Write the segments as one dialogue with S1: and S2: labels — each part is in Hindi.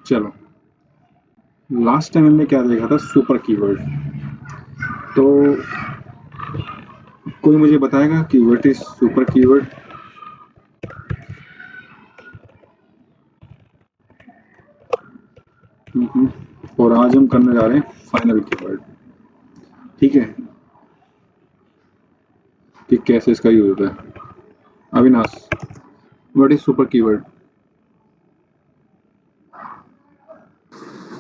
S1: चलो, लास्ट टाइम हमने क्या देखा था, सुपर कीवर्ड। तो कोई मुझे बताएगा कि व्हाट इज सुपर कीवर्ड? और आज हम करने जा रहे हैं फाइनल कीवर्ड। ठीक है, कि कैसे इसका यूज होता है। Avinash, what is super keyword?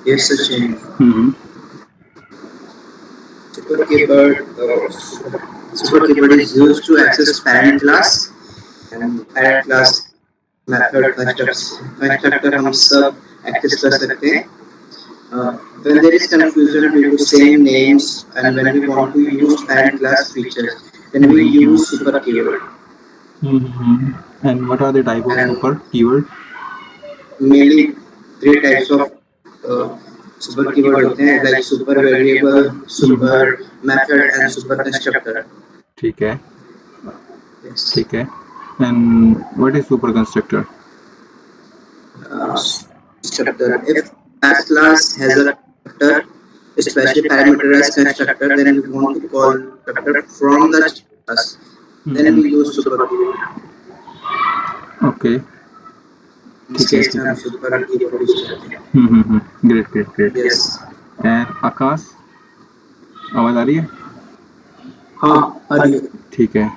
S2: Yes, Sachin.
S1: Hmm
S2: Super keyboard, super keyboard is used to access parent class and parent class method constructor हम सब access कर सकते हैं. Uh, when there is confusion due to same names and when we want to use parent class features, then we use super keyword.
S1: And what are the type of
S2: And
S1: super keyword?
S2: mainly three types of uh, super keyword होते हैं, like super variable, super method and super constructor.
S1: ठीक है,
S2: Yes.
S1: ठीक है। And what is super constructor?
S2: Constructor. If as class has a constructor, especially parameterized constructor, then we want to call constructor from the class. Then we use super keyword.
S1: Okay,
S2: In this case, हम super keyword use करते हैं.
S1: Great great great.
S2: Yes.
S1: And Akash, आवाज आ रही है?
S2: हाँ, आ रही है.
S1: ठीक है।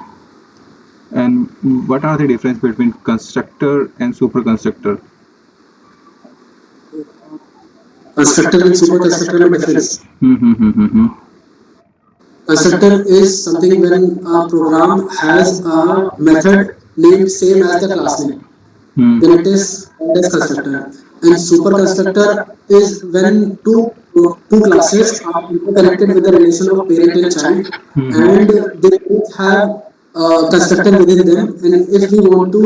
S1: And what are the difference between constructor and super constructor?
S2: Constructor and super constructor में difference. Constructor is something when a program has a method named same as the class name. Then it is called as constructor. And super constructor is when two classes are interconnected with the relation of parent and child, and they both have a constructor within them. And if we want to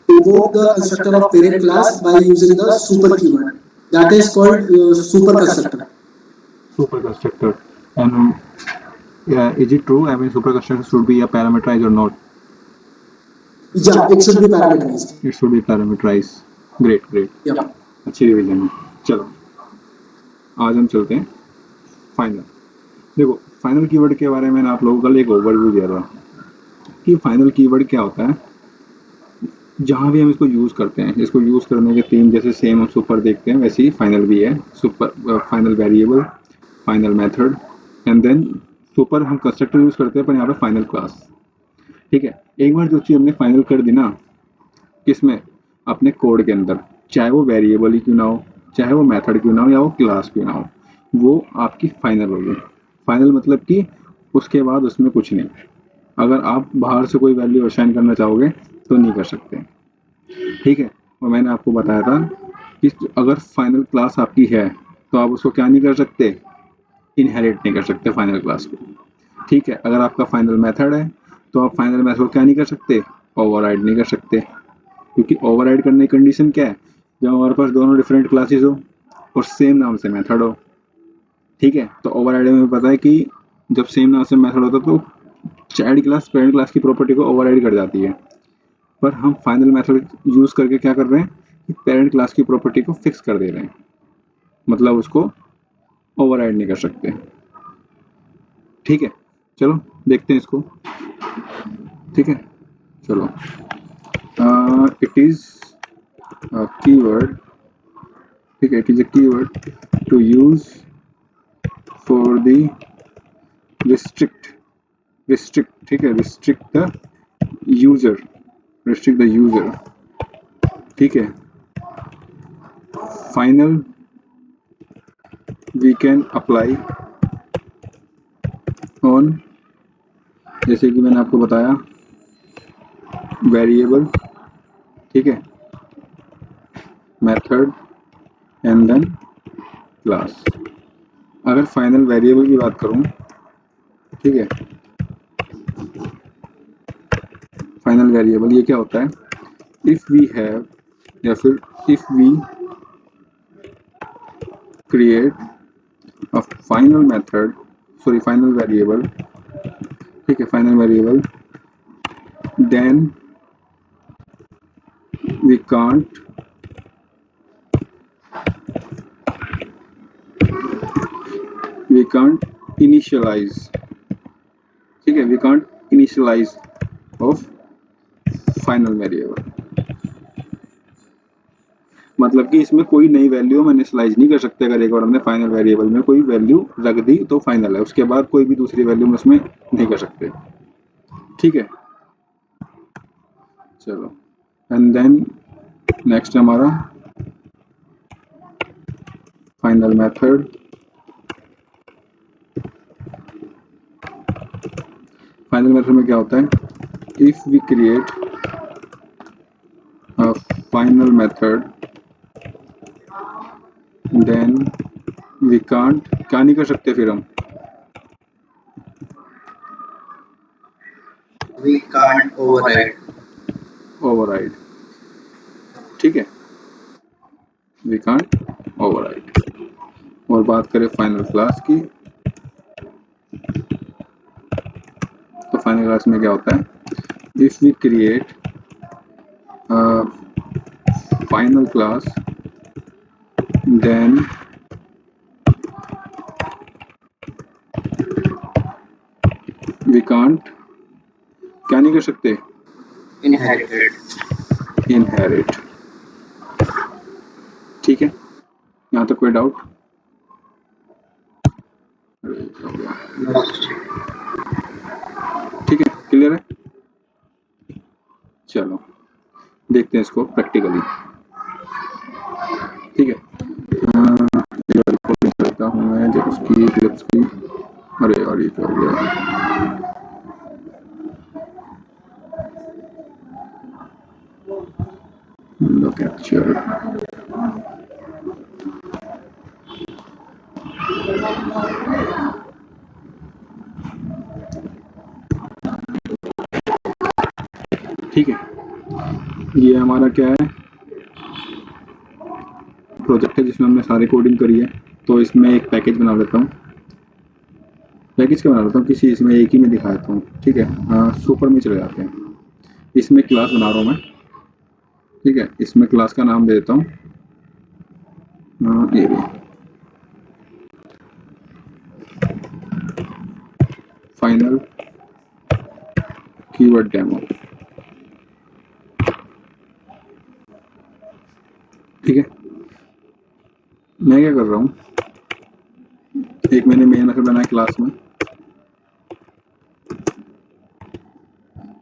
S2: invoke the constructor of parent class by using the super keyword, that is called super constructor.
S1: Super constructor. And is it true? I mean, super constructor should be a parameterized or not?
S2: Yeah, it should be parameterized.
S1: It should be parameterized. Great, great.
S2: Yeah.
S1: अच्छी रिवीजन है। चलो, आज हम चलते हैं फाइनल। देखो, फाइनल कीवर्ड के बारे में मैंने आप लोगों को कल एक ओवरव्यू दिया था कि फाइनल कीवर्ड क्या होता है। जहाँ भी हम इसको यूज़ करते हैं, इसको यूज़ करने के तीन, जैसे सेम हम सुपर देखते हैं वैसे ही फाइनल भी है। Super final variable, final method, and then super हम कंस्ट्रक्टर यूज़ करते हैं, पर यहाँ पे फाइनल क्लास। ठीक है, एक बार जो चीज़ हमने फाइनल कर दी ना, किसमें, अपने कोड के अंदर, चाहे वो वेरिएबल ही क्यों ना हो, चाहे वो मेथड क्यों ना हो, या वो क्लास क्यों ना हो, वो आपकी फाइनल होगी। फाइनल मतलब कि उसके बाद उसमें कुछ नहीं। अगर आप बाहर से कोई वैल्यू असाइन करना चाहोगे तो नहीं कर सकते। ठीक है, और मैंने आपको बताया था कि अगर फाइनल क्लास आपकी है तो आप उसको क्या नहीं कर सकते, इनहेरिट नहीं कर सकते फाइनल क्लास को। ठीक है, अगर आपका फाइनल मेथड है तो आप फाइनल मेथड को क्या नहीं कर सकते, ओवरराइड नहीं कर सकते। क्योंकि ओवरराइड करने की कंडीशन क्या है, जब हमारे पास दोनों डिफरेंट क्लासेस हो और सेम नाम से मेथड हो। ठीक है, तो ओवरराइड में पता है कि जब सेम नाम से मेथड होता है तो चाइल्ड क्लास पेरेंट क्लास की प्रॉपर्टी को ओवरराइड कर जाती है। पर हम फाइनल मेथड यूज़ करके क्या कर रहे हैं कि पेरेंट क्लास की प्रॉपर्टी को फिक्स कर दे रहे हैं, मतलब उसको ओवरराइड नहीं कर सकते। ठीक है, चलो देखते हैं इसको। ठीक है, चलो, इट इज़ कीवर्ड। ठीक है, it is a keyword to use for the restrict, ठीक है, restrict the user, restrict the user. ठीक है, final we can apply on, जैसे कि मैंने आपको बताया, वेरिएबल, ठीक है, मेथड एंड देन क्लास। अगर फाइनल वेरिएबल की बात करूं, ठीक है, फाइनल वेरिएबल ये क्या होता है, इफ वी हैव, या फिर if we create a final method, sorry final variable, ठीक है, final variable, then we can't can't initialize, ठीक है, we can't initialize of final variable, मतलब कि इसमें कोई नई वैल्यू हम इनिशियलाइज नहीं कर सकते। अगर एक बार हमने फाइनल वेरिएबल में कोई वैल्यू रख दी तो फाइनल है, उसके बाद कोई भी दूसरी वैल्यू हम उसमें नहीं कर सकते, ठीक है। चलो, एंड देन नेक्स्ट हमारा फाइनल मेथड। फाइनल मेथड में क्या होता है, if we create a final method then we can't, क्या नहीं कर सकते फिर हम,
S3: We can't override.
S1: ओवरराइड, ठीक है, वी कांट ओवरराइड। और बात करें फाइनल क्लास की, तो फाइनल क्लास में क्या होता है, if we create final class then we can't, क्या नहीं कर सकते,
S3: Inherited.
S1: इनहेरिट, ठीक है। यहाँ तक कोई डाउट?
S3: No.
S1: ठीक है, क्लियर है। चलो देखते हैं इसको प्रैक्टिकली, ठीक है। करता हूँ मैं जब उसकी क्लिप्स की, अरे यार ये क्या हो गया, कैप्चर, ठीक है। ये हमारा क्या है, प्रोजेक्ट है जिसमें हमने सारी कोडिंग करी है। तो इसमें एक पैकेज बना लेता हूँ, पैकेज क्या बना लेता हूँ, किसी इसमें एक ही में दिखा देता हूँ, ठीक है। सुपर में चले जाते हैं, इसमें क्लास बना रहा हूँ मैं, ठीक है। इसमें क्लास का नाम दे देता हूँ ये भी फाइनल कीवर्ड डेमो, ठीक है। मैं क्या कर रहा हूँ, एक मैंने मेन मेथड बनाया क्लास में,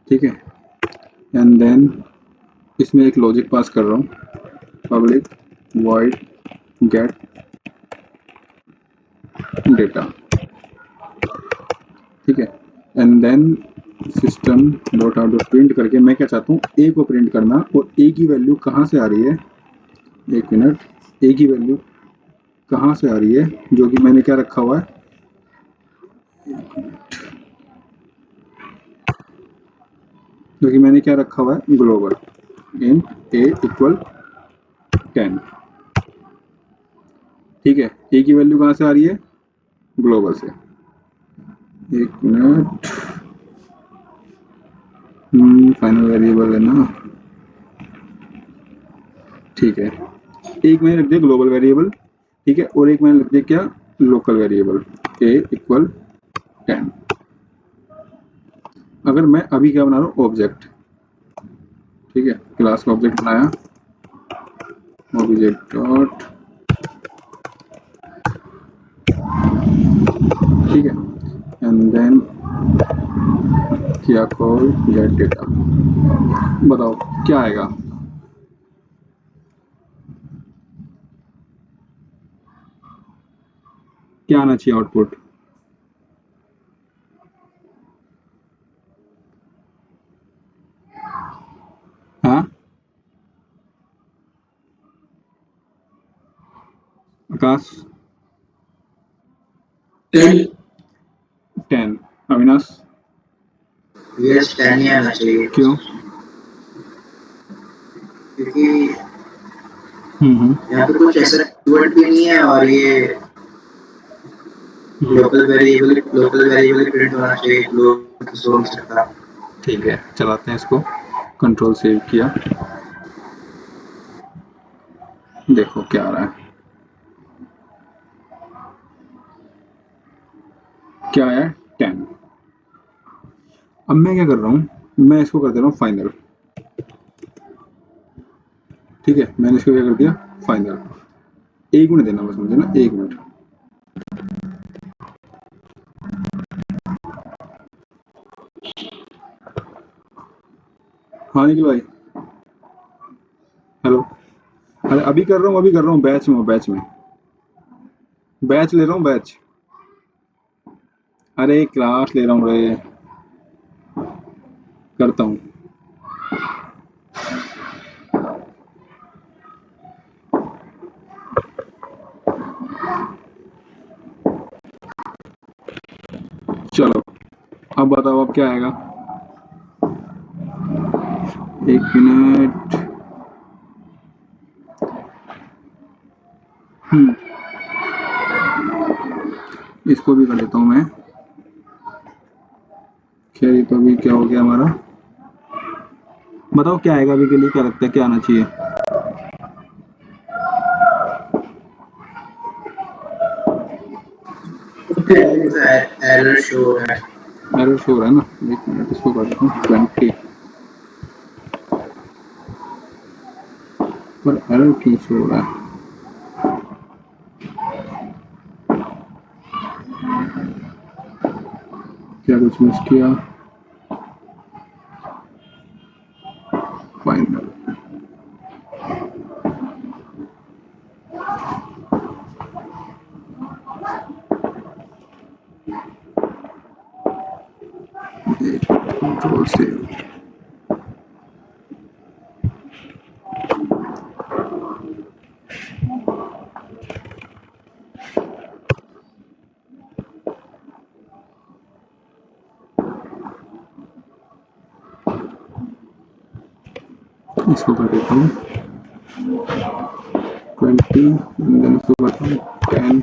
S1: ठीक है। एंड देन इसमें एक लॉजिक पास कर रहा हूँ, पब्लिक वॉइड गेट डेटा, ठीक है। And then system dot out dot print करके मैं क्या चाहता हूँ, ए को प्रिंट करना, और ए की वैल्यू कहाँ से आ रही है, एक मिनट, ए की वैल्यू कहाँ से आ रही है, जो कि मैंने क्या रखा हुआ है, जो कि मैंने क्या रखा हुआ है, ग्लोबल इन ए इक्वल 10, ठीक है। ए की वैल्यू कहाँ से आ रही है, ग्लोबल से, एक मिनट, फाइनल वेरिएबल है ना, ठीक है। एक मैंने रख दिया ग्लोबल वेरिएबल, ठीक है, और एक मैंने रख दिया क्या, लोकल वेरिएबल ए इक्वल 10। अगर मैं अभी क्या बना रहा हूँ, ऑब्जेक्ट, ठीक है, क्लास का ऑब्जेक्ट बनाया, ऑब्जेक्ट डॉट, ठीक है, एंड देन किया कॉल गेट डेटा, बताओ क्या आएगा, क्या आना चाहिए आउटपुट, हाँ आकाश,
S2: 10.
S1: 10, अविनाश,
S3: Yes, 10 ही आना चाहिए,
S1: क्यों,
S3: क्योंकि यहाँ पे कुछ ऐसा कीवर्ड भी नहीं है, और ये लोकल वेरिएबल प्रिंट होना चाहिए, ग्लोबल किसी हो नहीं सकता।
S1: ठीक है, चलाते हैं इसको, कंट्रोल सेव किया, देखो क्या आ रहा है, क्या आया 10। अब मैं क्या कर रहा हूँ, मैं इसको कर दे रहा हूँ फाइनल। ठीक है, मैंने इसको क्या कर दिया फाइनल। 1 मिनट देना बस मुझे ना, 1 मिनट। हाँ निखिल भाई, हेलो। अरे अभी कर रहा हूँ, अभी कर रहा हूँ, बैच में बैच में बैच ले रहा हूँ, बैच। अरे क्लास ले रहा हूँ रे, करता हूँ। चलो अब बताओ, अब क्या आएगा। 1 मिनट। इसको भी कर लेता हूँ मैं। खैर ये तो अभी क्या हो गया हमारा। बताओ क्या आएगा अभी के लिए, क्या लगता है क्या आना चाहिए।
S3: एरर शो हो रहा है।
S1: एरर शो हो रहा है ना, 1 मिनट इसको कर देता हूँ 20। पर एरर क्यों शो हो रहा है। क्या कुछ मिस किया। फाइनल। Control save. इसको कर देता हूँ 20, देन इसको करता हूँ 10।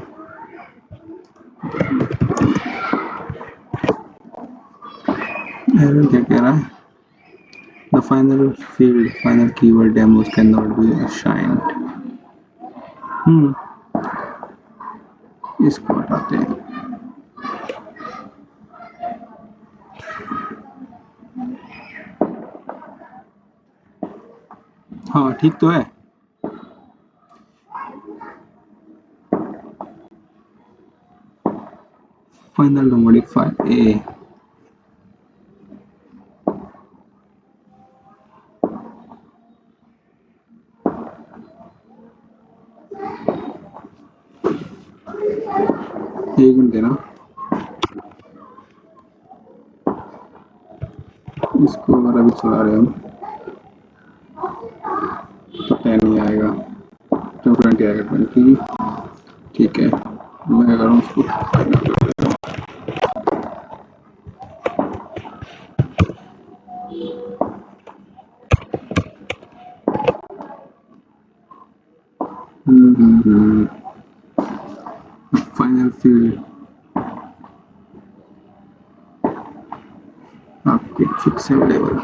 S1: एरर क्या कह रहा है। The final field final keyword demos can not be assigned. इसको हटाते हैं। हाँ ठीक तो है। फाइनल मॉडिफाई ए। एक मिनट देना, इसको अगर अभी चला रहे हम तो 10 ही आएगा, तो 20 आएगा 20। ठीक है, मैं क्या करूँ उसको फाइनल कर देता हूँ। फाइनल फील्ड आपके फिक्स अवेलेबल।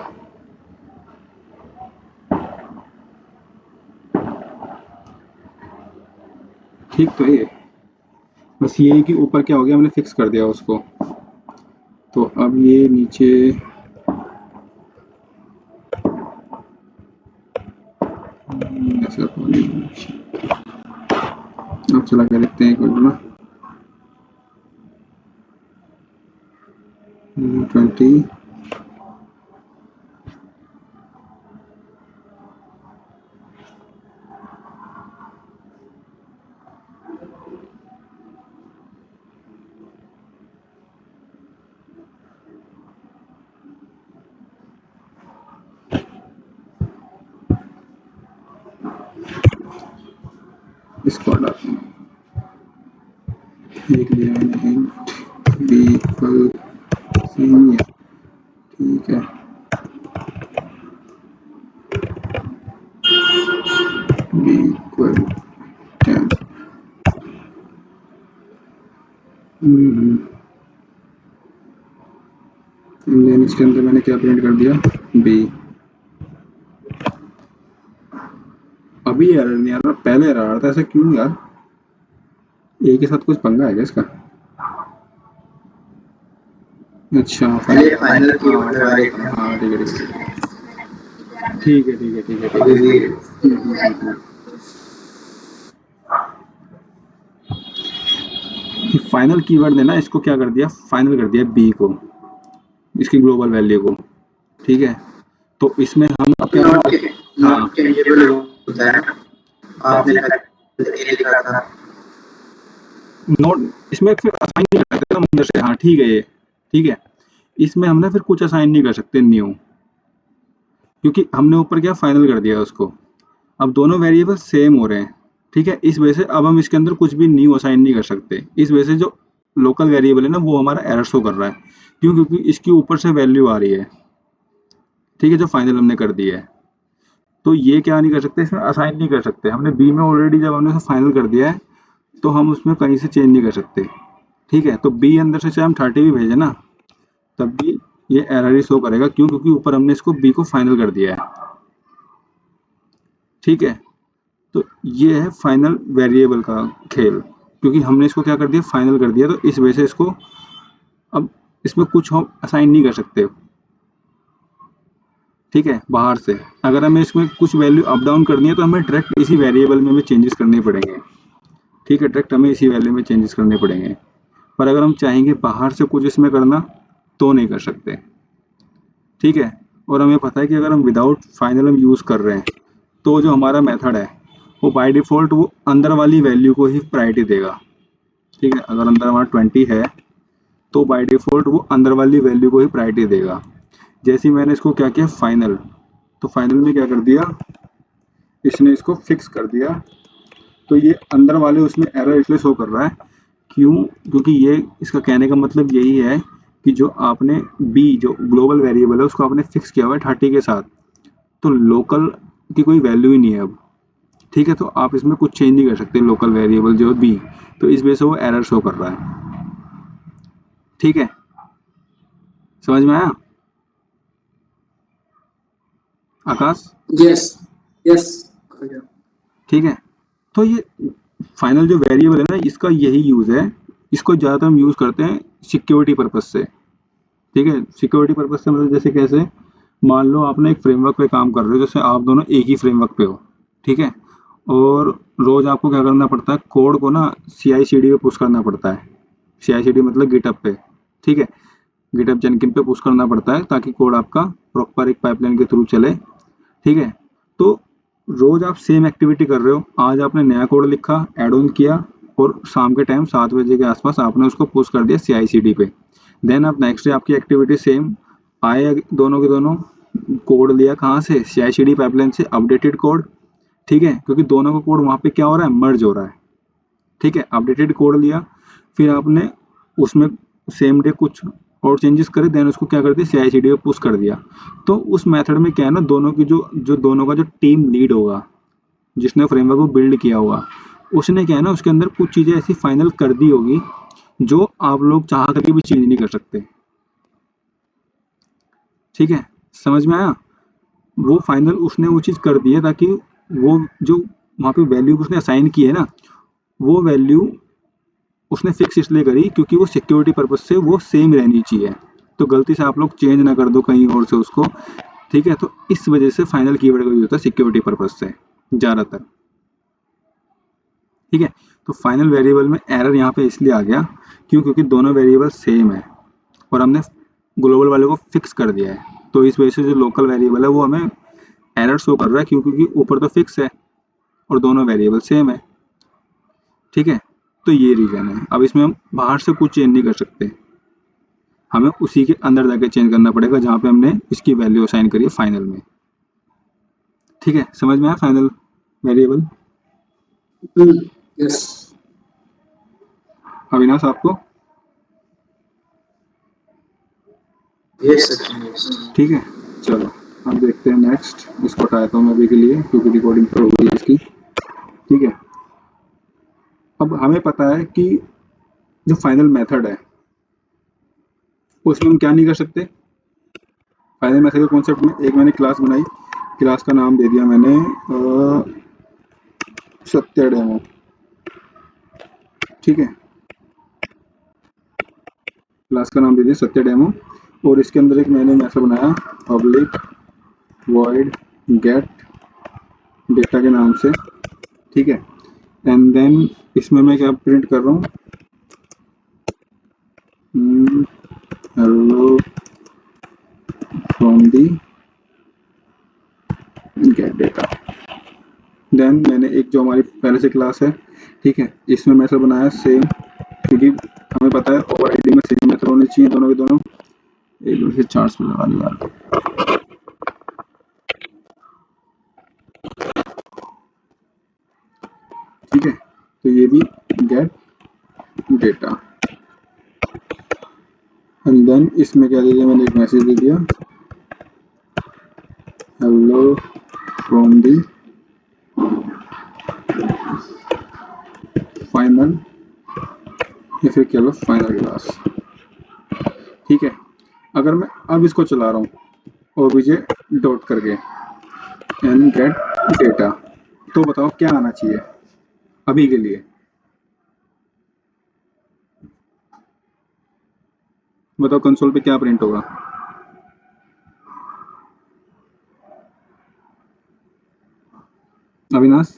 S1: ठीक तो है ये, बस ये है कि ऊपर क्या हो गया, हमने फिक्स कर दिया उसको। तो अब ये नीचे ऐसा अब चला के देखते हैं एक मिनट ना। 20। इसको हटाते हैं। एक दिया मैंने बी इक्वल सीनियर। ठीक है, बी इक्वल 10। देन इसके अंदर मैंने क्या प्रिंट कर दिया बी। अभी एरर नहीं आ रहा, पहले एरर आ रहा था, ऐसा क्यों यार। ए के साथ कुछ पंगा है क्या इसका। अच्छा
S3: चलिए फाइनल कीवर्ड के बारे में
S1: हाँ ठीक है ठीक है ठीक है ठीक है ठीक
S3: अभी
S1: है।
S3: भी
S1: कि फाइनल कीवर्ड ने ना इसको क्या कर दिया, फाइनल कर दिया बी को, इसकी ग्लोबल वैल्यू को, ठीक है। तो इसमें हम अब क्या
S3: नॉट
S1: करेंगे, हाँ
S3: नॉट चेंजेबल होता है ना, आपने पहले ये लिखा था।
S1: नोट इसमें फिर असाइन नहीं कर सकते ना अंदर से, हाँ ठीक है ये ठीक है। इसमें हम ना फिर कुछ असाइन नहीं कर सकते न्यू, क्योंकि हमने ऊपर क्या फाइनल कर दिया उसको। अब दोनों वेरिएबल सेम हो रहे हैं, ठीक है। इस वजह से अब हम इसके अंदर कुछ भी न्यू असाइन नहीं कर सकते। इस वजह से जो लोकल वेरिएबल है ना वो हमारा एरर शो कर रहा है। क्यों? क्योंकि इसकी ऊपर से वैल्यू आ रही है, ठीक है, जो फाइनल हमने कर दी है। तो ये क्या नहीं कर सकते, इसमें असाइन नहीं कर सकते। हमने बी में ऑलरेडी जब हमने फाइनल कर दिया है तो हम उसमें कहीं से चेंज नहीं कर सकते, ठीक है। तो बी अंदर से चाहे हम 30 भी भेजें ना तब भी ये एरर ही शो करेगा। क्यों? क्योंकि ऊपर हमने इसको बी को फाइनल कर दिया है, ठीक है। तो ये है फाइनल वेरिएबल का खेल, क्योंकि हमने इसको क्या कर दिया, फाइनल कर दिया। तो इस वजह से इसको अब इसमें कुछ हम असाइन नहीं कर सकते, ठीक है, बाहर से। अगर हमें इसमें कुछ वैल्यू अप डाउन करनी है तो हमें डायरेक्ट इसी वेरिएबल में भी चेंजेस करने पड़ेंगे, ठीक है। डायरेक्ट हमें इसी वैल्यू में चेंजेस करने पड़ेंगे। पर अगर हम चाहेंगे बाहर से कुछ इसमें करना तो नहीं कर सकते, ठीक है। और हमें पता है कि अगर हम विदाउट फाइनल हम यूज़ कर रहे हैं तो जो हमारा मेथड है वो बाय डिफ़ॉल्ट वो अंदर वाली वैल्यू को ही प्रायोरिटी देगा, ठीक है। अगर अंदर हमारा 20 है तो बाय डिफ़ॉल्ट वो अंदर वाली वैल्यू को ही प्रायोरिटी देगा। जैसे ही मैंने इसको क्या किया फाइनल, तो फाइनल में क्या कर दिया, इसने इसको फिक्स कर दिया। तो ये अंदर वाले उसमें एरर इसलिए शो कर रहा है, क्यों? क्योंकि ये इसका कहने का मतलब यही है कि जो आपने बी जो ग्लोबल वेरिएबल है उसको आपने फिक्स किया हुआ है 30 के साथ, तो लोकल की कोई वैल्यू ही नहीं है अब, ठीक है। तो आप इसमें कुछ चेंज नहीं कर सकते लोकल वेरिएबल जो है बी, तो इस वजह से वो एरर शो कर रहा है, ठीक है। समझ में आया आकाश?
S2: Yes, yes.
S1: ठीक है। तो ये फाइनल जो वेरिएबल है ना इसका यही यूज़ है। इसको ज़्यादातर हम यूज़ करते हैं सिक्योरिटी पर्पस से, ठीक है। सिक्योरिटी पर्पस से मतलब जैसे कैसे, मान लो आपने एक फ्रेमवर्क पे काम कर रहे हो, जैसे आप दोनों एक ही फ्रेमवर्क पे हो, ठीक है। और रोज़ आपको क्या करना पड़ता है, कोड को ना CI/CD पे पुश करना पड़ता है। CI/CD मतलब गिटहब पे, ठीक है। गिटहब जेनकिन पे पुश करना पड़ता है ताकि कोड आपका प्रॉपर एक पाइपलाइन के थ्रू चले, ठीक है। तो रोज आप सेम एक्टिविटी कर रहे हो, आज आपने नया कोड लिखा, ऐड ऑन किया, और शाम के टाइम 7 बजे के आसपास आपने उसको पुश कर दिया CI/CD पे। देन आप नेक्स्ट डे आपकी एक्टिविटी सेम, आए दोनों के दोनों, कोड लिया कहाँ से, CI/CD पाइपलाइन से, अपडेटेड कोड, ठीक है। क्योंकि दोनों का कोड वहाँ पे क्या हो रहा है, मर्ज हो रहा है, ठीक है। अपडेटेड कोड लिया, फिर आपने उसमें सेम डे कुछ और चेंजेस करे, देन उसको क्या कर दिया, CI/CD पे पुश कर दिया। तो उस मेथड में क्या है ना, दोनों की जो जो दोनों का जो टीम लीड होगा, जिसने फ्रेमवर्क को बिल्ड किया होगा, उसने क्या है ना उसके अंदर कुछ चीज़ें ऐसी फाइनल कर दी होगी जो आप लोग चाह करके भी चेंज नहीं कर सकते, ठीक है। समझ में आया? वो फाइनल उसने वो चीज़ कर दी है ताकि वो जो वहाँ पे वैल्यू उसने असाइन की है ना, वो वैल्यू उसने फिक्स इसलिए करी क्योंकि वो सिक्योरिटी पर्पज से वो सेम रहनी चाहिए। तो गलती से आप लोग चेंज ना कर दो कहीं और से उसको, ठीक है। तो इस वजह से फाइनल कीवर्ड का यूज होता है सिक्योरिटी पर्पज से ज़्यादातर, ठीक है। तो फाइनल वेरिएबल में एरर यहाँ पे इसलिए आ गया क्यों? क्योंकि दोनों वेरिएबल सेम है और हमने ग्लोबल वाले को फिक्स कर दिया है। तो इस वजह से जो लोकल वेरिएबल है वो हमें एरर शो कर रहा है, क्यों? क्योंकि ऊपर तो फिक्स है और दोनों वेरिएबल सेम है, ठीक है। तो ये रीज़न है। अब इसमें हम बाहर से कुछ चेंज नहीं कर सकते, हमें उसी के अंदर जाके चेंज करना पड़ेगा जहाँ पे हमने इसकी वैल्यू असाइन करी है फाइनल में, ठीक है। समझ में आया फाइनल वेरिएबल?
S2: Yes.
S1: अविनाश आपको?
S3: ये सचिन yes.
S1: ठीक है, चलो अब देखते हैं नेक्स्ट। इसको हटाता हूँ मैं अभी के लिए क्योंकि रिकॉर्डिंग तो हो गई है इसकी, ठीक है। अब हमें पता है कि जो फाइनल मेथड है उसमें हम क्या नहीं कर सकते। फाइनल मेथड के कॉन्सेप्ट में एक मैंने क्लास बनाई, क्लास का नाम दे दिया मैंने सत्य डेमो, ठीक है। क्लास का नाम दे दिया सत्य डेमो, और इसके अंदर एक मैंने ऐसा बनाया पब्लिक वॉइड गेट डेटा के नाम से, ठीक है। एंड देन इसमें मैं क्या प्रिंट कर रहा हूँ, hello from the get data. Then मैंने एक जो हमारी पहले से क्लास है, ठीक है, इसमें मैं ऐसा बनाया सेम, क्योंकि हमें पता है ओवरराइडिंग में सेम मेथड होने चाहिए दोनों के दोनों। एक बार फिर चार्ज पे लगा लिया यार, ठीक है। तो ये भी गेट डेटा, एंड देन इसमें क्या दे दिया मैंने, एक मैसेज दे दिया हेलो फ्रॉम दी फाइनल, या फिर कह लो फाइनल क्लास, ठीक है। अगर मैं अब इसको चला रहा हूँ ओबीजे डॉट करके एंड गेट डेटा, तो बताओ क्या आना चाहिए अभी के लिए, बताओ कंसोल पे क्या प्रिंट होगा। अविनाश,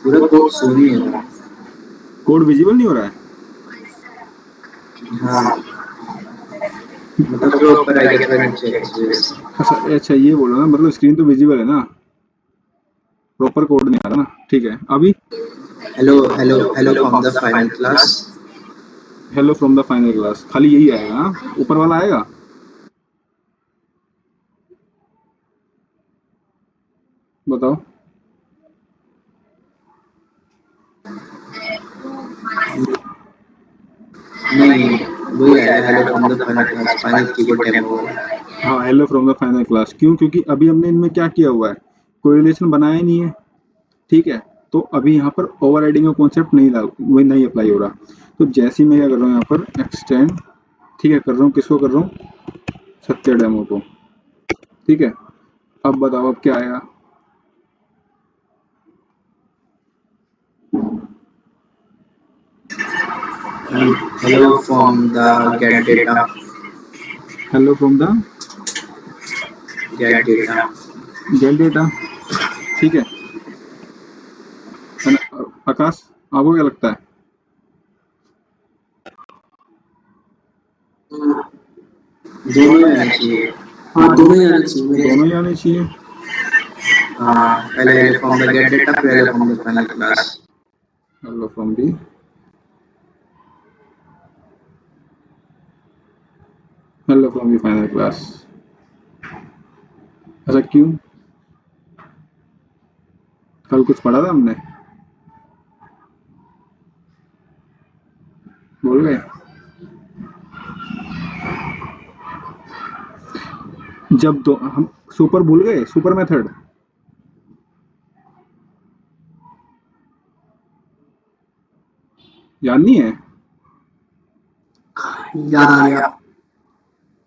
S3: पूरा कोड शो नहीं हो रहा।
S1: कोड विजिबल नहीं हो रहा है।
S3: हाँ, मतलब जो ऊपर आएगा थोड़ा नीचे एक्चुअली वैसे।
S1: अच्छा ये बोलो ना, मतलब स्क्रीन तो विजिबल है ना, प्रॉपर कोड नहीं आ रहा ना, ठीक है। अभी
S3: hello hello hello from the final class.
S1: Hello from the final class, खाली यही आएगा ना, ऊपर वाला आएगा। बताओ।
S3: नहीं, वही आएगा hello from the final class, final keyboard demo.
S1: हाँ, hello from the final class, क्यों? क्योंकि अभी हमने इनमें क्या किया हुआ है, कोरिलेशन बनाया ही नहीं है, ठीक है। तो अभी यहाँ पर ओवरराइडिंग का कॉन्सेप्ट नहीं वही नहीं अप्लाई हो रहा। तो जैसे ही मैं क्या कर रहा हूँ यहाँ पर एक्सटेंड, ठीक है, कर रहा हूँ, किसको कर रहा हूँ, सत्य डेमो को, ठीक है। अब बताओ अब क्या आएगा,
S3: hello from the get data.
S1: Hello from the
S3: get data.
S1: Gate data, ठीक है ना? आकाश, आपको क्या लगता है?
S3: दोनों ही आने चाहिए।
S2: हाँ दोनों ही आने चाहिए मेरे
S1: दोनों
S2: हिसाब
S1: ही आने चाहिए।
S3: हाँ, पहले hello from the get data, फिर hello from the final class.
S1: Hello from the hello from the final class. ऐसा क्यों? कल कुछ पढ़ा था हमने, भूल गए? जब दो हम सुपर भूल गए, सुपर मेथड याद नहीं है?
S2: याद आ गया।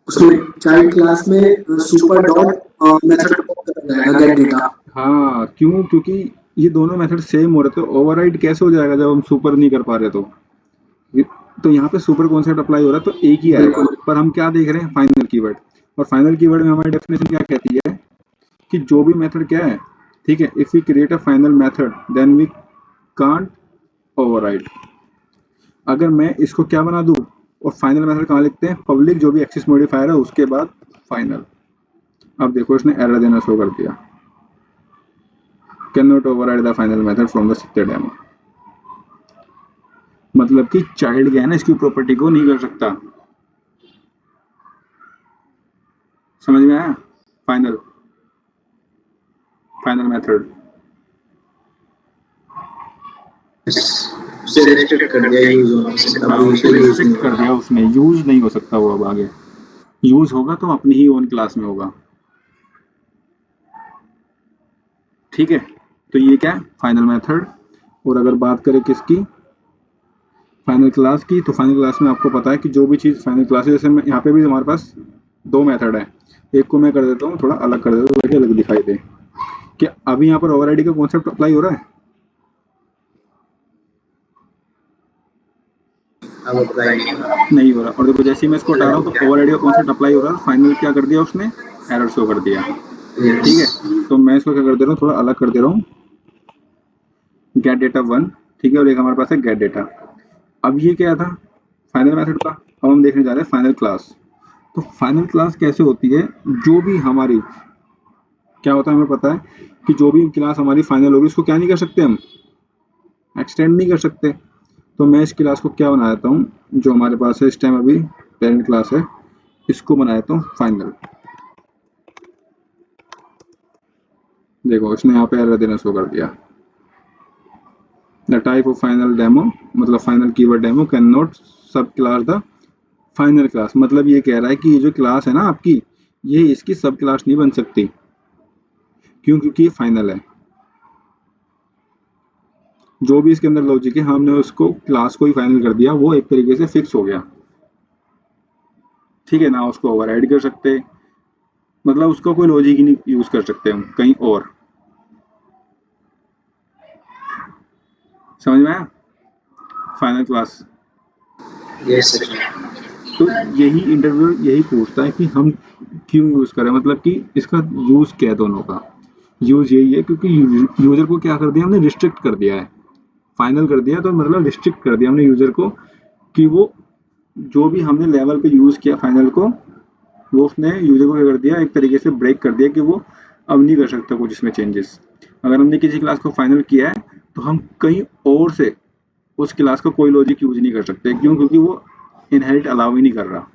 S2: उसमें चाइल्ड क्लास में सुपर डॉट मेथड जाएगा गेट डेटा।
S1: हाँ, क्यों? क्योंकि ये दोनों मेथड सेम हो रहे थे, ओवरराइड कैसे हो जाएगा जब हम सुपर नहीं कर पा रहे? तो तो यहाँ पे सुपर कॉन्सेप्ट अप्लाई हो रहा है, तो एक ही आएगा।
S2: बिल्कुल।
S1: पर हम क्या देख रहे हैं, फाइनल कीवर्ड। और फाइनल कीवर्ड में हमारी डेफिनेशन क्या कहती है कि जो भी मेथड क्या है, ठीक है, if we create a final method then we can't override. अगर मैं इसको क्या बना दूं, और फाइनल मेथड कहाँ लिखते हैं, पब्लिक जो भी एक्सेस मॉडिफायर है उसके बाद फाइनल। अब देखो इसने एरर देना शुरू कर दिया, can not override the final method from the सत्य डेमो। मतलब कि चाइल्ड क्या है ना, इसकी प्रॉपर्टी को नहीं कर सकता। समझ में आया? फाइनल फाइनल मेथड
S3: उसे रेस्ट्रिक्ट कर दिया यूज होने से, अब उसे यूज नहीं
S1: रिस्ट्रिक्ट कर
S3: होगा।
S1: दिया उसने, यूज नहीं हो सकता वो अब आगे। यूज होगा तो अपनी ही ओन क्लास में होगा, ठीक है। तो ये क्या है, फाइनल मेथड। और अगर बात करें किसकी, फाइनल क्लास की, तो फाइनल क्लास में आपको पता है कि जो भी चीज़ फाइनल क्लास है, जैसे मैं यहाँ पे भी हमारे पास दो मेथड है, एक को मैं कर देता हूँ थोड़ा अलग कर देता हूँ ताकि अलग दिखाई दे। क्या अभी यहाँ पर ओवरराइडिंग का कॉन्सेप्ट अप्लाई हो रहा है?
S3: अब अप्लाई नहीं होगा।
S1: नहीं हो रहा। और देखो जैसे ही मैं इसको हटा रहा हूँ तो ओवरराइड का कॉन्सेप्ट अप्लाई हो रहा है, फाइनल क्या कर दिया उसने, एरर शो कर दिया। ठीक है, तो मैं इसको क्या कर दे रहा हूँ, थोड़ा अलग कर दे रहा हूँ, गेट डेटा 1, ठीक है, और एक हमारे पास है गेट डेटा। अब ये क्या था, फाइनल मेथड का। अब हम देखने जा रहे हैं फाइनल क्लास। तो फाइनल क्लास कैसे होती है, जो भी हमारी क्या होता है हमें पता है कि जो भी क्लास हमारी फाइनल होगी उसको क्या नहीं कर सकते हम, एक्सटेंड नहीं कर सकते। तो मैं इस क्लास को क्या बना देता हूँ, जो हमारे पास है इस टाइम अभी पेरेंट क्लास है, इसको बना देता हूँ फाइनल। देखो इसने यहाँ पे एरर देना शुरू कर दिया, the type of final demo, मतलब final keyword demo can not sub class the final class. मतलब ये कह रहा है कि ये जो क्लास है ना आपकी, ये इसकी सब क्लास नहीं बन सकती। क्यों, क्योंकि ये फाइनल है। जो भी इसके अंदर लॉजिक है, हमने उसको क्लास को ही फाइनल कर दिया, वो एक तरीके से फिक्स हो गया। ठीक है ना, उसको ओवरराइड कर सकते, मतलब उसका कोई लॉजिक ही नहीं यूज कर सकते हम कहीं और। समझ में आया फाइनल क्लास।
S3: Yes sir.
S1: तो यही इंटरव्यू यही पूछता है कि हम क्यों यूज करें, मतलब कि इसका यूज क्या है। दोनों का यूज यही है क्योंकि यूजर को क्या कर दिया हमने, रिस्ट्रिक्ट कर दिया है। फाइनल कर दिया तो मतलब रिस्ट्रिक्ट कर दिया हमने यूजर को, कि वो जो भी हमने लेवल पे यूज किया फाइनल को, वो उसने यूजर को क्या कर दिया, एक तरीके से ब्रेक कर दिया कि वो अब नहीं कर सकता कुछ इसमें चेंजेस। अगर हमने किसी क्लास को फाइनल किया है तो हम कहीं और से उस क्लास का कोई लॉजिक यूज नहीं कर सकते। क्यों, क्योंकि वो इनहेरिट अलाउ ही नहीं कर रहा।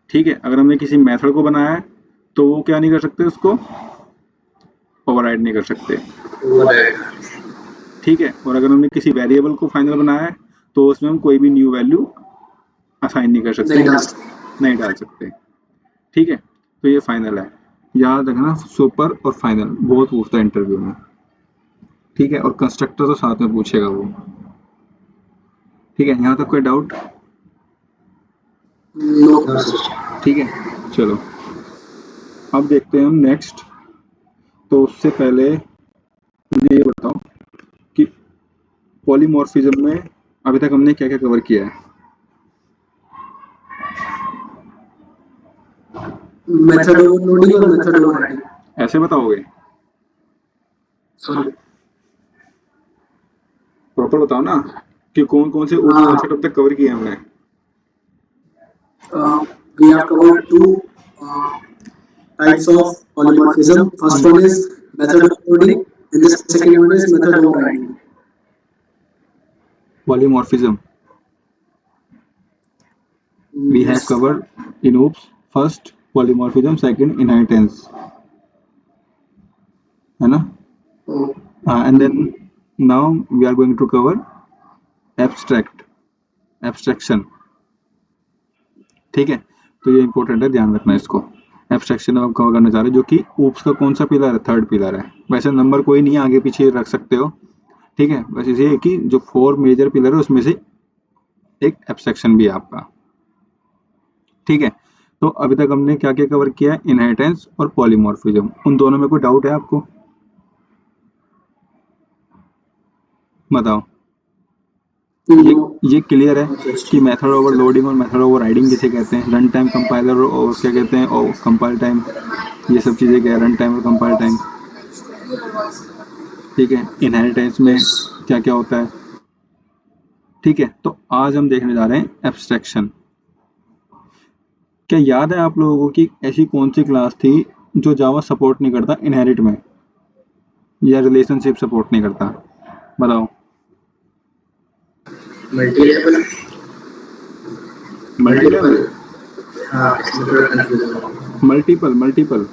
S1: ठीक है, अगर हमने किसी मेथड को बनाया है तो वो क्या नहीं कर सकते, उसको ओवरराइड नहीं कर सकते। ठीक है, और अगर हमने किसी वेरिएबल को फाइनल बनाया है तो उसमें हम कोई भी न्यू वैल्यू असाइन नहीं कर सकते,
S2: नहीं डाल सकते।
S1: नहीं डाल सकते। ठीक है, तो ये फाइनल है। याद रखना, सुपर और फाइनल बहुत पूछता है इंटरव्यू में। ठीक है, और कंस्ट्रक्टर तो साथ में पूछेगा वो। ठीक है, यहाँ तक कोई डाउट?
S2: नो।
S3: No sir.
S1: ठीक है, चलो अब देखते हैं हम नेक्स्ट। तो उससे पहले मुझे ये बताओ कि पॉलीमॉर्फिज्म में अभी तक हमने क्या क्या कवर किया है।
S2: मेथड ओवरलोडिंग और मेथड ओवरराइडिंग।
S1: ऐसे बताओगे,
S2: सॉरी।
S1: प्रॉपर बताओ ना कि कौन कौन से उप कॉन्सेप्ट अब तक कवर किए हमने।
S2: We have covered two types of polymorphism. First one is method overloading, and the second one is method overriding.
S1: Polymorphism we have
S2: Yes.
S1: covered in OOPS. First polymorphism, second inheritance, है ना?
S2: Oh.
S1: And then now we are going to cover abstraction. ठीक है, तो ये इंपॉर्टेंट है, ध्यान रखना इसको। एब्स्ट्रैक्शन हम कवर करने जा रहे हैं, जो कि ऊप्स का कौन सा पिलर है, थर्ड पिलर है। वैसे नंबर कोई नहीं है, आगे पीछे रख सकते हो। ठीक है, बस ये है कि जो 4 मेजर पिलर है उसमें से एक एब्स्ट्रैक्शन भी है आपका। ठीक है, तो अभी तक हमने क्या क्या कवर किया है, इनहेरिटेंस और पॉलीमॉर्फिज्म। उन दोनों में कोई डाउट है आपको? बताओ। ये क्लियर है कि मेथड ओवरलोडिंग और मेथड ओवरराइडिंग किसे कहते हैं, रन टाइम कंपाइलर और क्या कहते हैं, और कंपाइल टाइम, ये सब चीज़ें क्या है, रन टाइम और कंपाइल टाइम। ठीक है, इनहेरिटेंस में क्या क्या होता है। ठीक है, तो आज हम देखने जा रहे हैं एब्स्ट्रैक्शन। क्या याद है आप लोगों को कि ऐसी कौन सी क्लास थी जो जावा सपोर्ट नहीं करता इनहेरिट में, या रिलेशनशिप सपोर्ट नहीं करता? बताओ।
S3: मल्टीलेवल।
S1: मल्टीलेवल,
S3: हाँ, इसमें थोड़ा कंफ्यूजन है।
S1: Multiple, multiple.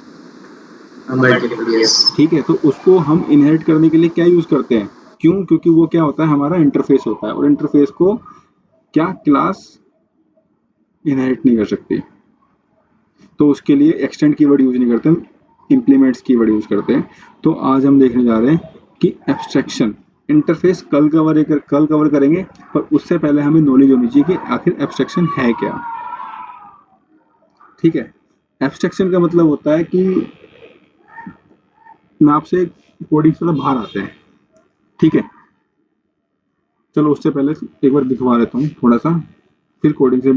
S3: Multiple, yes.
S1: ठीक है, तो उसको हम इनहेरिट करने के लिए क्या यूज करते हैं? क्यों, क्योंकि वो क्या होता है, हमारा इंटरफेस होता है, और इंटरफेस को क्या क्लास इनहेरिट नहीं कर सकती। तो उसके लिए एक्सटेंड कीवर्ड यूज नहीं करते, हम इंप्लीमेंट्स कीवर्ड यूज करते हैं। तो आज हम देखने जा रहे हैं कि एब्स्ट्रैक्शन, इंटरफेस कल कवर करेंगे, पर उससे पहले हमें नॉलेज होनी चाहिए कि आखिर एब्स्ट्रैक्शन है क्या। ठीक है, एब्स्ट्रैक्शन का मतलब होता है कि मैं आपसे कोडिंग से बाहर आते हैं। ठीक है, चलो उससे पहले एक बार दिखवा देता हूँ थोड़ा सा, फिर कोडिंग से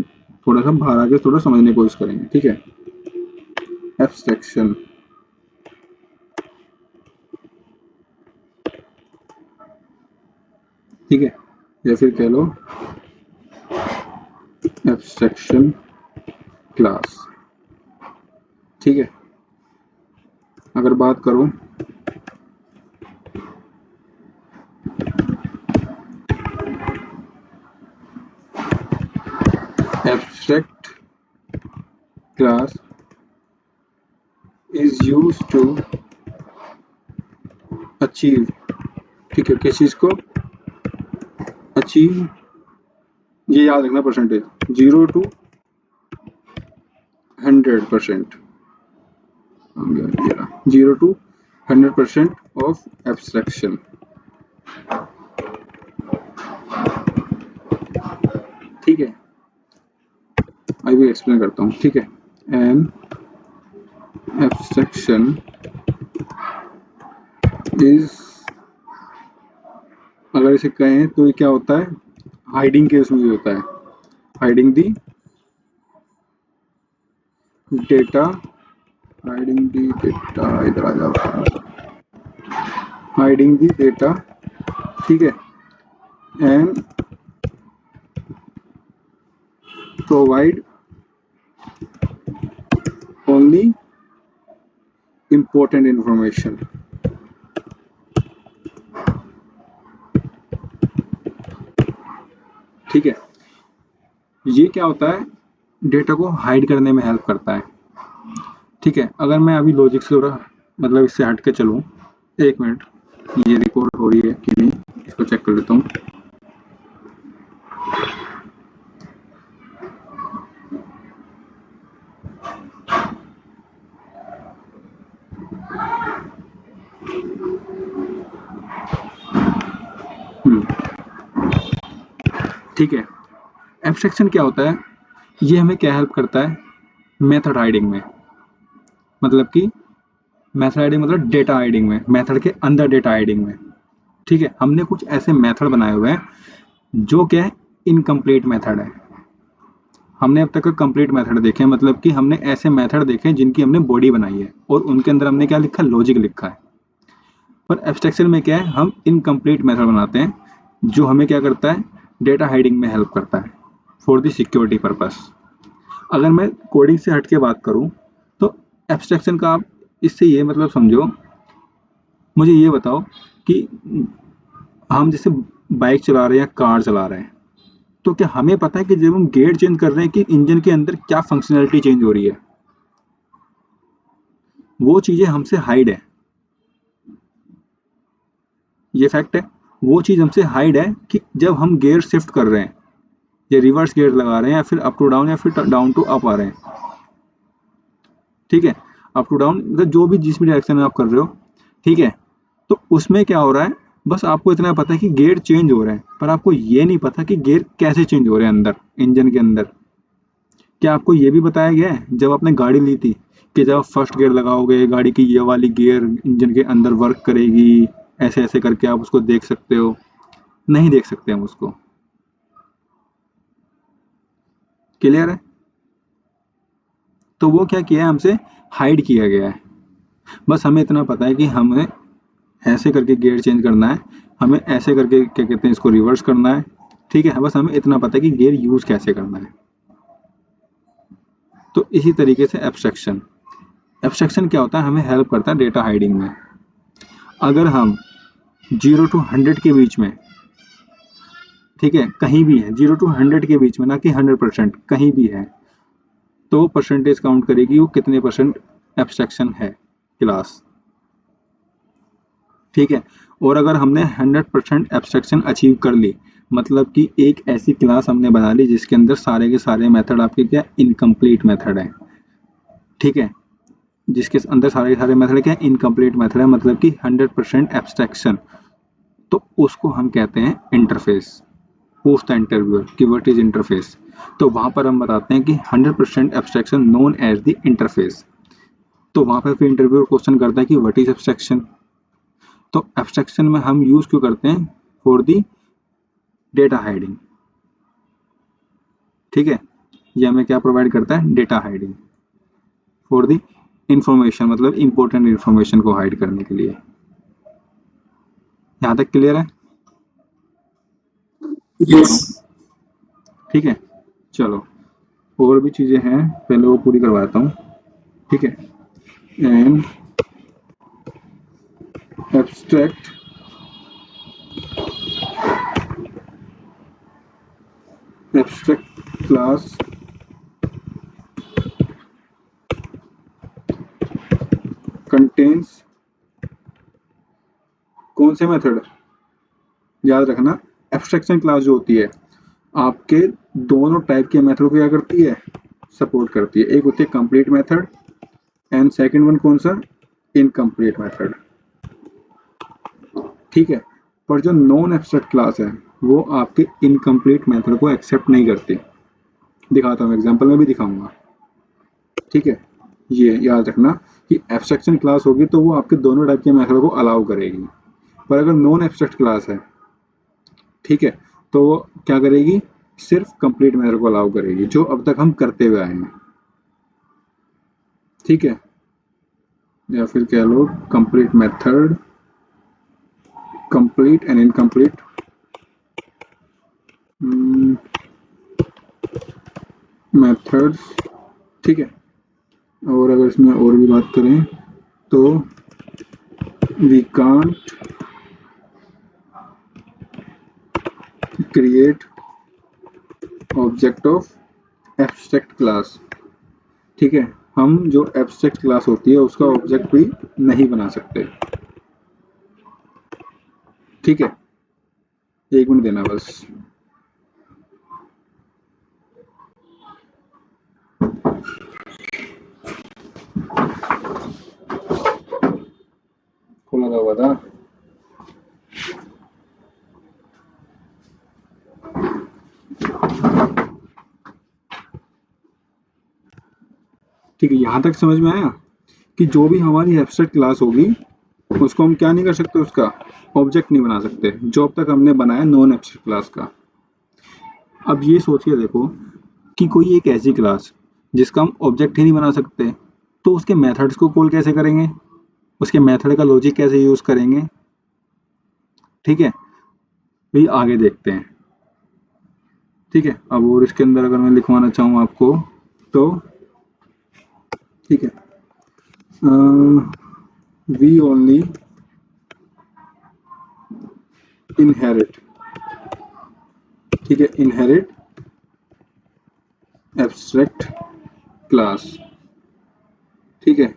S1: थोड़ा सा बाहर आके थोड़ा समझने की कोशिश करेंगे, ठीक है। एब्स्ट्रैक्शन, ठीक है, या फिर कह लो एब्स्ट्रैक्शन क्लास, ठीक है। अगर बात करूं abstract class is used to achieve, ठीक है, किस चीज को अचीव, ये याद रखना percentage 0 to 100%, 0 to 100% of abstraction, ठीक है। आई विल एक्सप्लेन करता हूँ, ठीक है। एन एब्स्ट्रैक्शन इज, अगर इसे कहें तो ये क्या होता है, हाइडिंग के उसमें भी होता है, हाइडिंग दी डेटा, हाइडिंग दी डेटा, इधर आ जाओ, हाइडिंग दी डेटा, ठीक है, and provide only important information, ठीक है। ये क्या होता है, डेटा को हाइड करने में हेल्प करता है, ठीक है। अगर मैं अभी लॉजिक से थोड़ा मतलब इससे हट के चलूँ, एक मिनट, ये रिकॉर्ड हो रही है कि नहीं इसको चेक कर लेता हूँ। ठीक है। एब्स्ट्रैक्शन क्या होता है, ये हमें क्या हेल्प करता है, मेथड हाइडिंग में, मतलब कि मेथड हाइडिंग मतलब डेटा हाइडिंग में, मेथड के अंदर डेटा हाइडिंग में, ठीक है। हमने कुछ ऐसे मेथड बनाए हुए हैं जो क्या है, इनकम्प्लीट मेथड है। हमने अब तक का कंप्लीट मेथड देखे, मतलब कि हमने ऐसे मेथड देखे जिनकी हमने बॉडी बनाई है और उनके अंदर हमने क्या लिखा, लॉजिक लिखा है। पर एब्स्ट्रैक्शन में क्या है, हम इनकम्प्लीट मेथड बनाते हैं जो हमें क्या करता है, डेटा हाइडिंग में हेल्प करता है फॉर द सिक्योरिटी पर्पस। अगर मैं कोडिंग से हट के बात करूं तो एब्स्ट्रैक्शन का आप इससे ये मतलब समझो, मुझे ये बताओ कि हम जैसे बाइक चला रहे हैं या कार चला रहे हैं, तो क्या हमें पता है कि जब हम गियर चेंज कर रहे हैं कि इंजन के अंदर क्या फंक्शनैलिटी चेंज हो रही है, वो चीज़ें हमसे हाइड है, ये फैक्ट है। वो चीज़ हमसे हाइड है कि जब हम गियर शिफ्ट कर रहे हैं या रिवर्स गियर लगा रहे हैं या फिर अप टू डाउन या फिर डाउन टू अप आ रहे हैं, ठीक है, अप टू डाउन मतलब जो भी जिस भी डायरेक्शन में आप कर रहे हो, ठीक है। तो उसमें क्या हो रहा है, बस आपको इतना पता है कि गियर चेंज हो रहे हैं, पर आपको ये नहीं पता कि गियर कैसे चेंज हो रहे हैं अंदर इंजन के अंदर। क्या आपको ये भी बताया गया है जब आपने गाड़ी ली थी कि जब आप फर्स्ट गियर लगाओगे गाड़ी की ये वाली गियर इंजन के अंदर वर्क करेगी, ऐसे ऐसे करके आप उसको देख सकते हो? नहीं देख सकते हम उसको। क्लियर है? तो वो क्या किया है, हमसे हाइड किया गया है। बस हमें इतना पता है कि हमें ऐसे करके गियर चेंज करना है, हमें ऐसे करके क्या कहते हैं इसको रिवर्स करना है, ठीक है। बस हमें इतना पता है कि गियर यूज कैसे करना है। तो इसी तरीके से एब्स्ट्रैक्शन, एब्स्ट्रैक्शन क्या होता है, हमें हेल्प करता है डेटा हाइडिंग में। अगर हम 0 to 100 के बीच में, ठीक है, कहीं भी है 0 to 100 के बीच में, ना कि 100%, कहीं भी है, तो परसेंटेज काउंट करेगी वो कितने परसेंट एब्स्ट्रैक्शन है क्लास, ठीक है। और अगर हमने 100% एब्स्ट्रैक्शन अचीव कर ली, मतलब कि एक ऐसी क्लास हमने बना ली जिसके अंदर सारे के सारे मेथड आपके क्या इनकम्प्लीट मेथड है, ठीक है, जिसके अंदर सारे के सारे मेथड क्या इनकम्प्लीट मेथड है, मतलब कि 100% एब्स्ट्रैक्शन, तो उसको हम कहते हैं इंटरफेस। पूछ द इंटरव्यूअर कि व्हाट इज इंटरफेस, तो वहां पर हम बताते हैं कि 100% abstraction known as the interface. तो वहां पर फिर इंटरव्यूअर क्वेश्चन करता है कि व्हाट इज एब्स्ट्रैक्शन। तो एब्स्ट्रैक्शन में हम यूज क्यों करते हैं, फॉर दी डेटा हाइडिंग। ठीक है, ये हमें क्या प्रोवाइड करता है? Data hiding for the information, मतलब इंपॉर्टेंट इंफॉर्मेशन को हाइड करने के लिए। यहाँ तक क्लियर है?
S2: Yes.
S1: ठीक है, चलो और भी चीजें हैं, पहले वो पूरी करवाता हूँ। ठीक है, एंड एब्स्ट्रैक्ट क्लास कंटेन्स कौन से मेथड? याद रखना, एब्स्ट्रैक्शन क्लास जो होती है आपके दोनों टाइप के मेथड को क्या करती है? सपोर्ट करती है। एक होती है complete method and second one कौन सा? Incomplete method. ठीक है, पर जो नॉन एब्स्ट्रैक्ट क्लास है वो आपके इनकम्प्लीट मेथड को एक्सेप्ट नहीं करती। दिखाता हूँ, एग्जांपल में भी दिखाऊंगा। ठीक है, ये याद रखना कि एब्स्ट्रैक्शन क्लास होगी तो वो आपके दोनों टाइप के मेथड को अलाउ करेगी, पर अगर नॉन एब्स्ट्रैक्ट क्लास है, ठीक है, तो वो क्या करेगी? सिर्फ कंप्लीट मेथड को अलाउ करेगी, जो अब तक हम करते हुए आए हैं। ठीक है, या फिर कह लो complete method, complete and incomplete methods. ठीक है, और अगर इसमें और भी बात करें तो we can't create object of abstract class. ठीक है, हम जो एब्स्ट्रैक्ट क्लास होती है उसका ऑब्जेक्ट भी नहीं बना सकते। ठीक है, एक मिनट देना बस। खोला हुआ था। ठीक है, यहाँ तक समझ में आया कि जो भी हमारी एब्स्ट्रैक्ट क्लास होगी उसको हम क्या नहीं कर सकते? उसका ऑब्जेक्ट नहीं बना सकते, जो अब तक हमने बनाया नॉन एब्स्ट्रैक्ट क्लास का। अब ये सोचिए देखो कि कोई एक ऐसी क्लास जिसका हम ऑब्जेक्ट ही नहीं बना सकते, तो उसके मेथड्स को कॉल कैसे करेंगे? उसके मेथड का लॉजिक कैसे यूज करेंगे? ठीक है, भाई आगे देखते हैं। ठीक है, अब और इसके अंदर अगर मैं लिखवाना चाहूँ आपको तो ठीक है, वी ओनली इनहेरिट। ठीक है, इनहेरिट एब्स्ट्रैक्ट क्लास। ठीक है,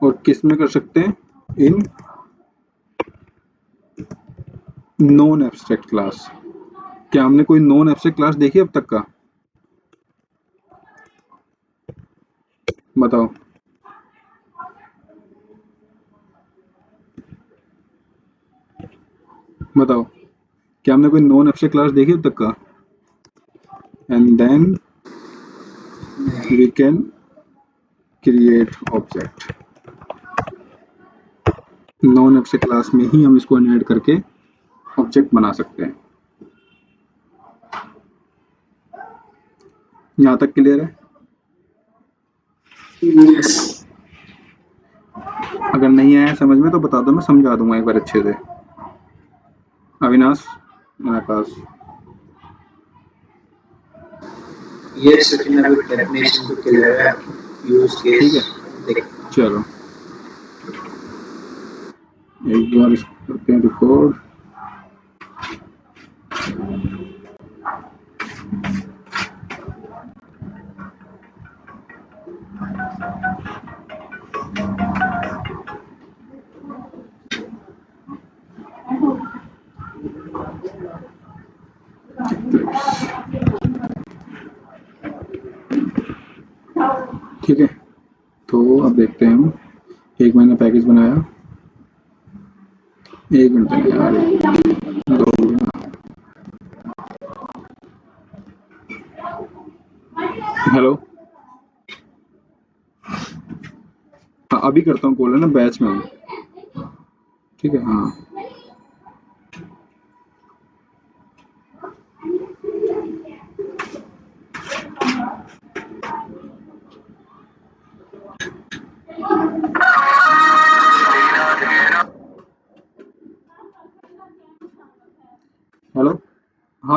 S1: और किस में कर सकते हैं? In non abstract class. क्या हमने कोई नॉन एब्स्ट्रैक्ट क्लास देखी अब तक का? बताओ। बताओ, क्या हमने कोई नॉन एब्स्ट्रैक्ट क्लास देखी अब तक का? And then we can create object. Non abstract class में ही हम इसको इनहेरिट करके ऑब्जेक्ट बना सकते हैं। यहाँ तक क्लियर है?
S2: Yes.
S1: अगर नहीं आया समझ में तो बता दो, मैं समझा दूंगा एक बार अच्छे से। अविनाश, आकाश।
S3: Yes, Sachin, I will definition to clear है, use
S1: ठीक
S3: case
S1: है,
S3: देख।
S1: चलो एक बार इसको करते हैं रिकॉर्ड। ठीक है, तो अब देखते हैं हम। एक मैंने पैकेज बनाया, एक मिनट देंगे यार, हेलो। हाँ, अभी करता हूँ कॉल, है ना, बैच में हूँ। ठीक है, हाँ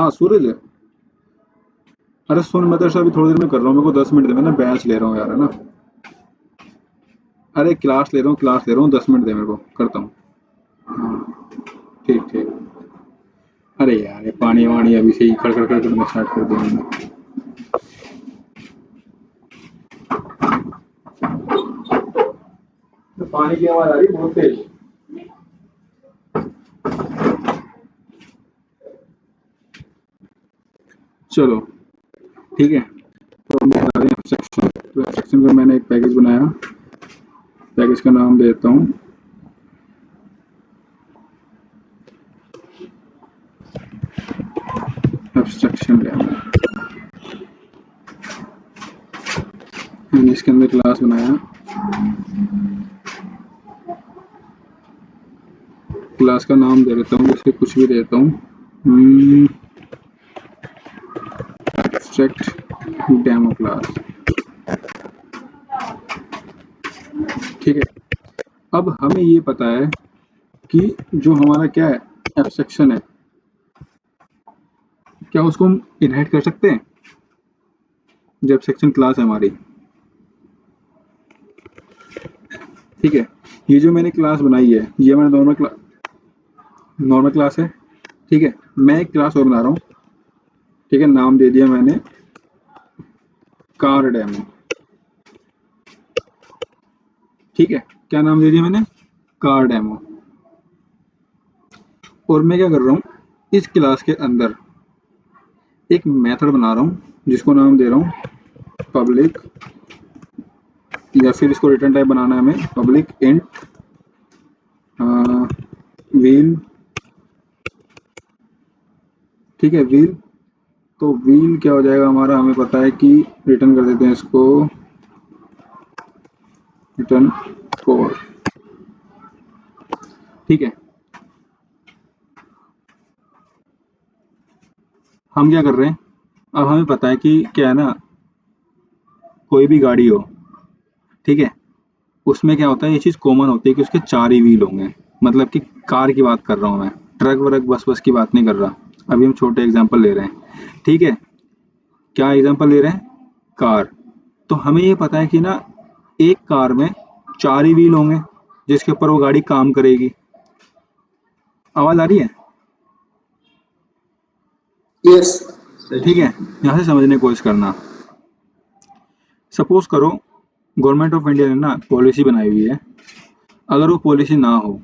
S1: हाँ सूरज। अरे सुन, मैं तो अभी थोड़ी देर में कर रहा हूँ, मेरे को 10 मिनट दे, मैं ना बैच ले रहा हूँ यार, है ना। अरे क्लास ले रहा हूँ 10 मिनट दे मेरे को, करता हूँ। हाँ ठीक ठीक। अरे यार ये पानी वानी अभी से ही खड़ करना स्टार्ट कर दिया मैंने। तो पानी की आवाज आ रही है बहुत तेज। चलो ठीक है, तो हम बता रहे हैं एब्स्ट्रैक्शन। तो एब्स्ट्रैक्शन का मैंने एक पैकेज बनाया, पैकेज का नाम देता हूँ एब्स्ट्रैक्शन डेमो। मैंने इसके अंदर क्लास बनाया, क्लास का नाम दे देता हूँ, जैसे कुछ भी देता हूँ, एब्स्ट्रैक्ट डेमो क्लास। ठीक है, अब हमें ये पता है कि जो हमारा क्या है एब्स्ट्रैक्शन है, क्या उसको हम इनहेरिट कर सकते हैं जो एब्स्ट्रैक्शन क्लास है हमारी। ठीक है, ये जो मैंने क्लास बनाई है ये हमारा नॉर्मल क्लास है। ठीक है, मैं एक क्लास और बना रहा हूँ। ठीक है, नाम दे दिया मैंने कार डेमो। ठीक है, क्या नाम दे दिया मैंने, कार डेमो। और मैं क्या कर रहा हूँ, इस क्लास के अंदर एक मेथड बना रहा हूँ जिसको नाम दे रहा हूँ पब्लिक, या फिर इसको रिटर्न टाइप बनाना है हमें, पब्लिक इंट व्हील। ठीक है, व्हील। तो व्हील क्या हो जाएगा हमारा, हमें पता है कि रिटर्न कर देते हैं इसको रिटर्न 4। ठीक है, हम क्या कर रहे हैं, अब हमें पता है कि क्या है ना, कोई भी गाड़ी हो, ठीक है, उसमें क्या होता है, ये चीज़ कॉमन होती है कि उसके 4 ही व्हील होंगे। मतलब कि कार की बात कर रहा हूँ मैं, ट्रक वरक बस की बात नहीं कर रहा। अभी हम छोटे एग्जांपल ले रहे हैं। ठीक है, क्या एग्जांपल ले रहे हैं, कार। तो हमें ये पता है कि ना एक कार में 4 ही व्हील होंगे जिसके ऊपर वो गाड़ी काम करेगी। आवाज आ रही है?
S2: yes,
S1: ठीक है, यहाँ से समझने की कोशिश करना। सपोज करो गवर्नमेंट ऑफ इंडिया ने ना पॉलिसी बनाई हुई है, अगर वो पॉलिसी ना हो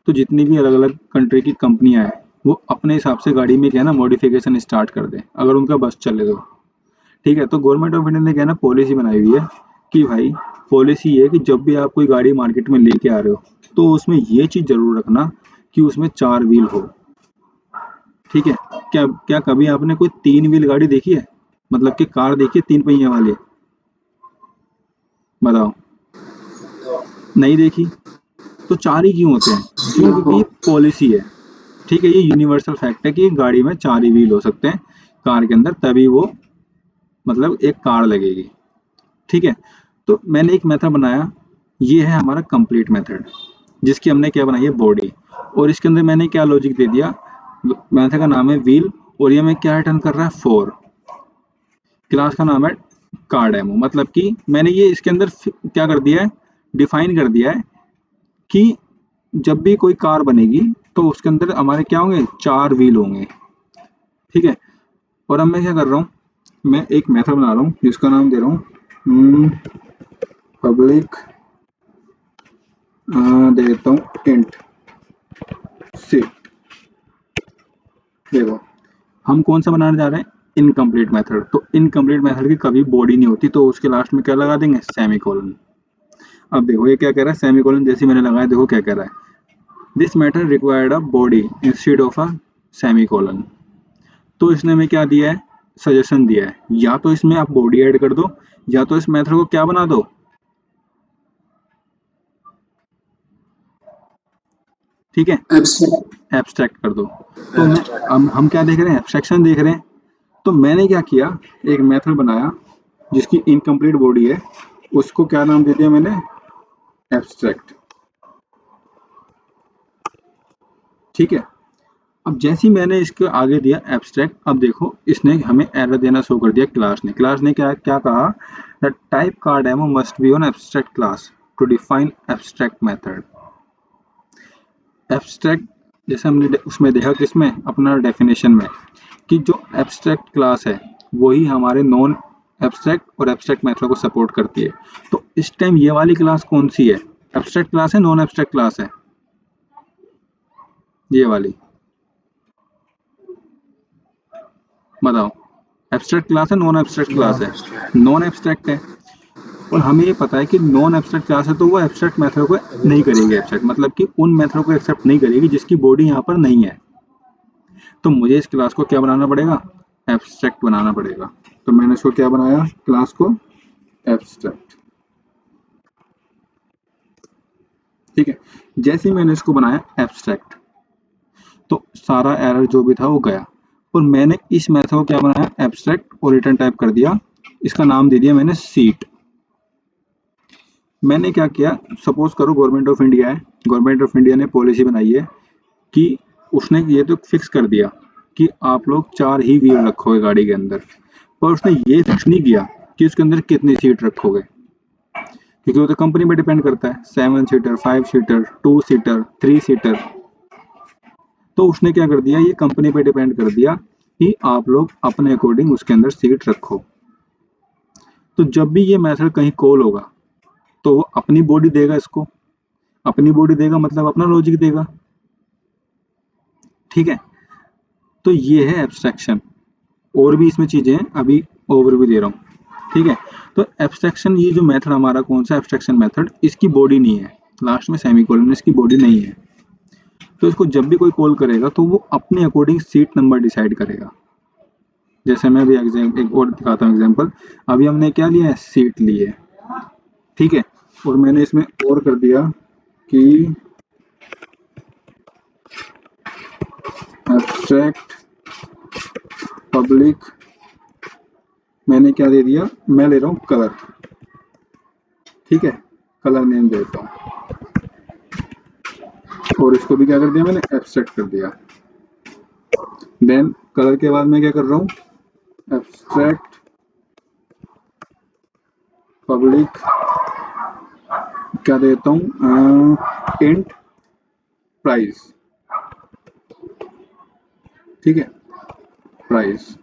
S1: तो जितनी भी अलग अलग कंट्री की कंपनियां हैं वो अपने हिसाब से गाड़ी में क्या है ना मॉडिफिकेशन स्टार्ट कर दें, अगर उनका बस चले तो। ठीक है, तो गवर्नमेंट ऑफ इंडिया ने क्या है ना पॉलिसी बनाई हुई है कि भाई, पॉलिसी ये है कि जब भी आप कोई गाड़ी मार्केट में लेके आ रहे हो तो उसमें ये चीज़ जरूर रखना कि उसमें 4 व्हील हो। ठीक है, क्या क्या कभी आपने कोई 3 व्हील गाड़ी देखी है, मतलब कि कार देखी है 3 पहिए वाली, बताओ? नहीं देखी। तो 4 ही क्यों होते हैं, क्यों, क्योंकि ये पॉलिसी है। ठीक है, ये यूनिवर्सल फैक्ट है कि गाड़ी में 4 ही व्हील हो सकते हैं कार के अंदर, तभी वो मतलब एक कार लगेगी। ठीक है, तो मैंने एक मेथड बनाया, ये है हमारा कंप्लीट मेथड, जिसकी हमने क्या बनाई है, बॉडी। और इसके अंदर मैंने क्या लॉजिक दे दिया, मेथड का नाम है व्हील, और ये मैं क्या रिटर्न कर रहा है, 4। क्लास का नाम है कार डेमो। मतलब कि मैंने ये इसके अंदर क्या कर दिया है, डिफाइन कर दिया है कि जब भी कोई कार बनेगी तो उसके अंदर हमारे क्या होंगे, 4 व्हील होंगे। ठीक है, और अब मैं क्या कर रहा हूँ, मैं एक मेथड बना रहा हूँ जिसका नाम दे रहा हूँ पब्लिक, दे देता हूँ इंट सीट। देखो, हम कौन सा बनाने जा रहे हैं, इनकम्प्लीट मेथड। तो इनकम्प्लीट मेथड की कभी बॉडी नहीं होती, तो उसके लास्ट में क्या लगा देंगे, सेमीकोलन। अब देखो ये क्या कह रहा है, सेमीकोलन जैसे मैंने लगाया, देखो क्या कह रहा है, this matter required a body instead of a semicolon. तो इसने हमें क्या दिया है, सजेशन दिया है, या तो इसमें आप बॉडी ऐड कर दो, या तो इस मेथड को क्या बना दो, ठीक है,
S2: abstract,
S1: एब्स्ट्रैक्ट कर दो। तो हम क्या देख रहे हैं, एब्स्ट्रैक्शन देख रहे हैं। तो मैंने क्या किया, एक मेथड बनाया जिसकी इनकम्प्लीट बॉडी है, उसको क्या नाम दे दिया मैंने, एब्स्ट्रैक्ट। ठीक है, अब जैसे ही मैंने इसके आगे दिया एब्स्ट्रैक्ट, अब देखो इसने हमें एरर देना शुरू कर दिया। क्लास ने क्या क्या कहा, द टाइप का demo must be on abstract class to define abstract method. Abstract जैसे हमने उसमें देखा किसमें, अपना डेफिनेशन में, कि जो एब्स्ट्रैक्ट क्लास है वही हमारे नॉन एब्स्ट्रैक्ट और एब्स्ट्रैक्ट मेथड को सपोर्ट करती है। तो इस टाइम ये वाली क्लास कौन सी है, एब्स्ट्रैक्ट क्लास है नॉन एब्स्ट्रैक्ट क्लास है, ये वाली बताओ, एब्स्ट्रैक्ट क्लास है नॉन एब्स्ट्रैक्ट क्लास है, नॉन एब्स्ट्रैक्ट है। और हमें ये पता है कि नॉन एब्स्ट्रैक्ट क्लास है तो वो एब्स्ट्रैक्ट मेथड को नहीं करेगी एक्सेप्ट, मतलब कि उन मेथड को एक्सेप्ट नहीं करेगी जिसकी बॉडी यहाँ पर नहीं है। तो मुझे इस क्लास को क्या बनाना पड़ेगा, एब्स्ट्रैक्ट बनाना पड़ेगा। तो मैंने इसको क्या बनाया, क्लास को एब्स्ट्रैक्ट। ठीक है, जैसे ही मैंने इसको बनाया एब्स्ट्रैक्ट, तो सारा एरर जो भी था वो गया। और मैंने इस मेथड को क्या बनाया, एब्स्ट्रैक्ट, और रिटर्न टाइप कर दिया, इसका नाम दे दिया मैंने सीट। मैंने क्या किया, सपोज करो गवर्नमेंट ऑफ इंडिया है, गवर्नमेंट ऑफ इंडिया ने पॉलिसी बनाई है कि उसने ये तो फिक्स कर दिया कि आप लोग 4 ही व्हील रखोगे गाड़ी के अंदर, पर उसने ये फिक्स नहीं किया कि उसके अंदर कितनी सीट रखोगे, क्योंकि वो तो कंपनी पे डिपेंड करता है, 7 सीटर, 5 सीटर, 2 सीटर, 3 सीटर। तो उसने क्या कर दिया, ये कंपनी पे डिपेंड कर दिया कि आप लोग अपने अकॉर्डिंग उसके अंदर सीट रखो। तो जब भी ये मेथड कहीं कॉल होगा तो वो अपनी बॉडी देगा, इसको अपनी बॉडी देगा मतलब अपना लॉजिक देगा। ठीक है, तो ये है एब्स्ट्रैक्शन। और भी इसमें चीजें हैं, अभी ओवरव्यू दे रहा हूँ। ठीक है, तो एब्स्ट्रैक्शन, ये जो मेथड हमारा कौन सा एब्स्ट्रैक्शन मेथड, इसकी बॉडी नहीं है, लास्ट में सेमीकोलन, इसकी बॉडी नहीं है। तो इसको जब भी कोई कॉल करेगा तो वो अपने अकॉर्डिंग सीट नंबर डिसाइड करेगा। जैसे मैं अभी एक और दिखाता हूँ एग्जांपल। अभी हमने क्या लिया है, सीट ली है। ठीक है, और मैंने इसमें और कर दिया कि एब्स्ट्रैक्ट पब्लिक, मैंने क्या दे दिया, मैं ले रहा हूँ कलर। ठीक है, कलर नेम देता हूँ, और इसको भी क्या कर दिया मैंने, एब्स्ट्रैक्ट कर दिया। देन कलर के बाद मैं क्या कर रहा हूँ, एब्स्ट्रैक्ट पब्लिक, क्या देता हूँ, इंट प्राइस। ठीक है, प्राइस,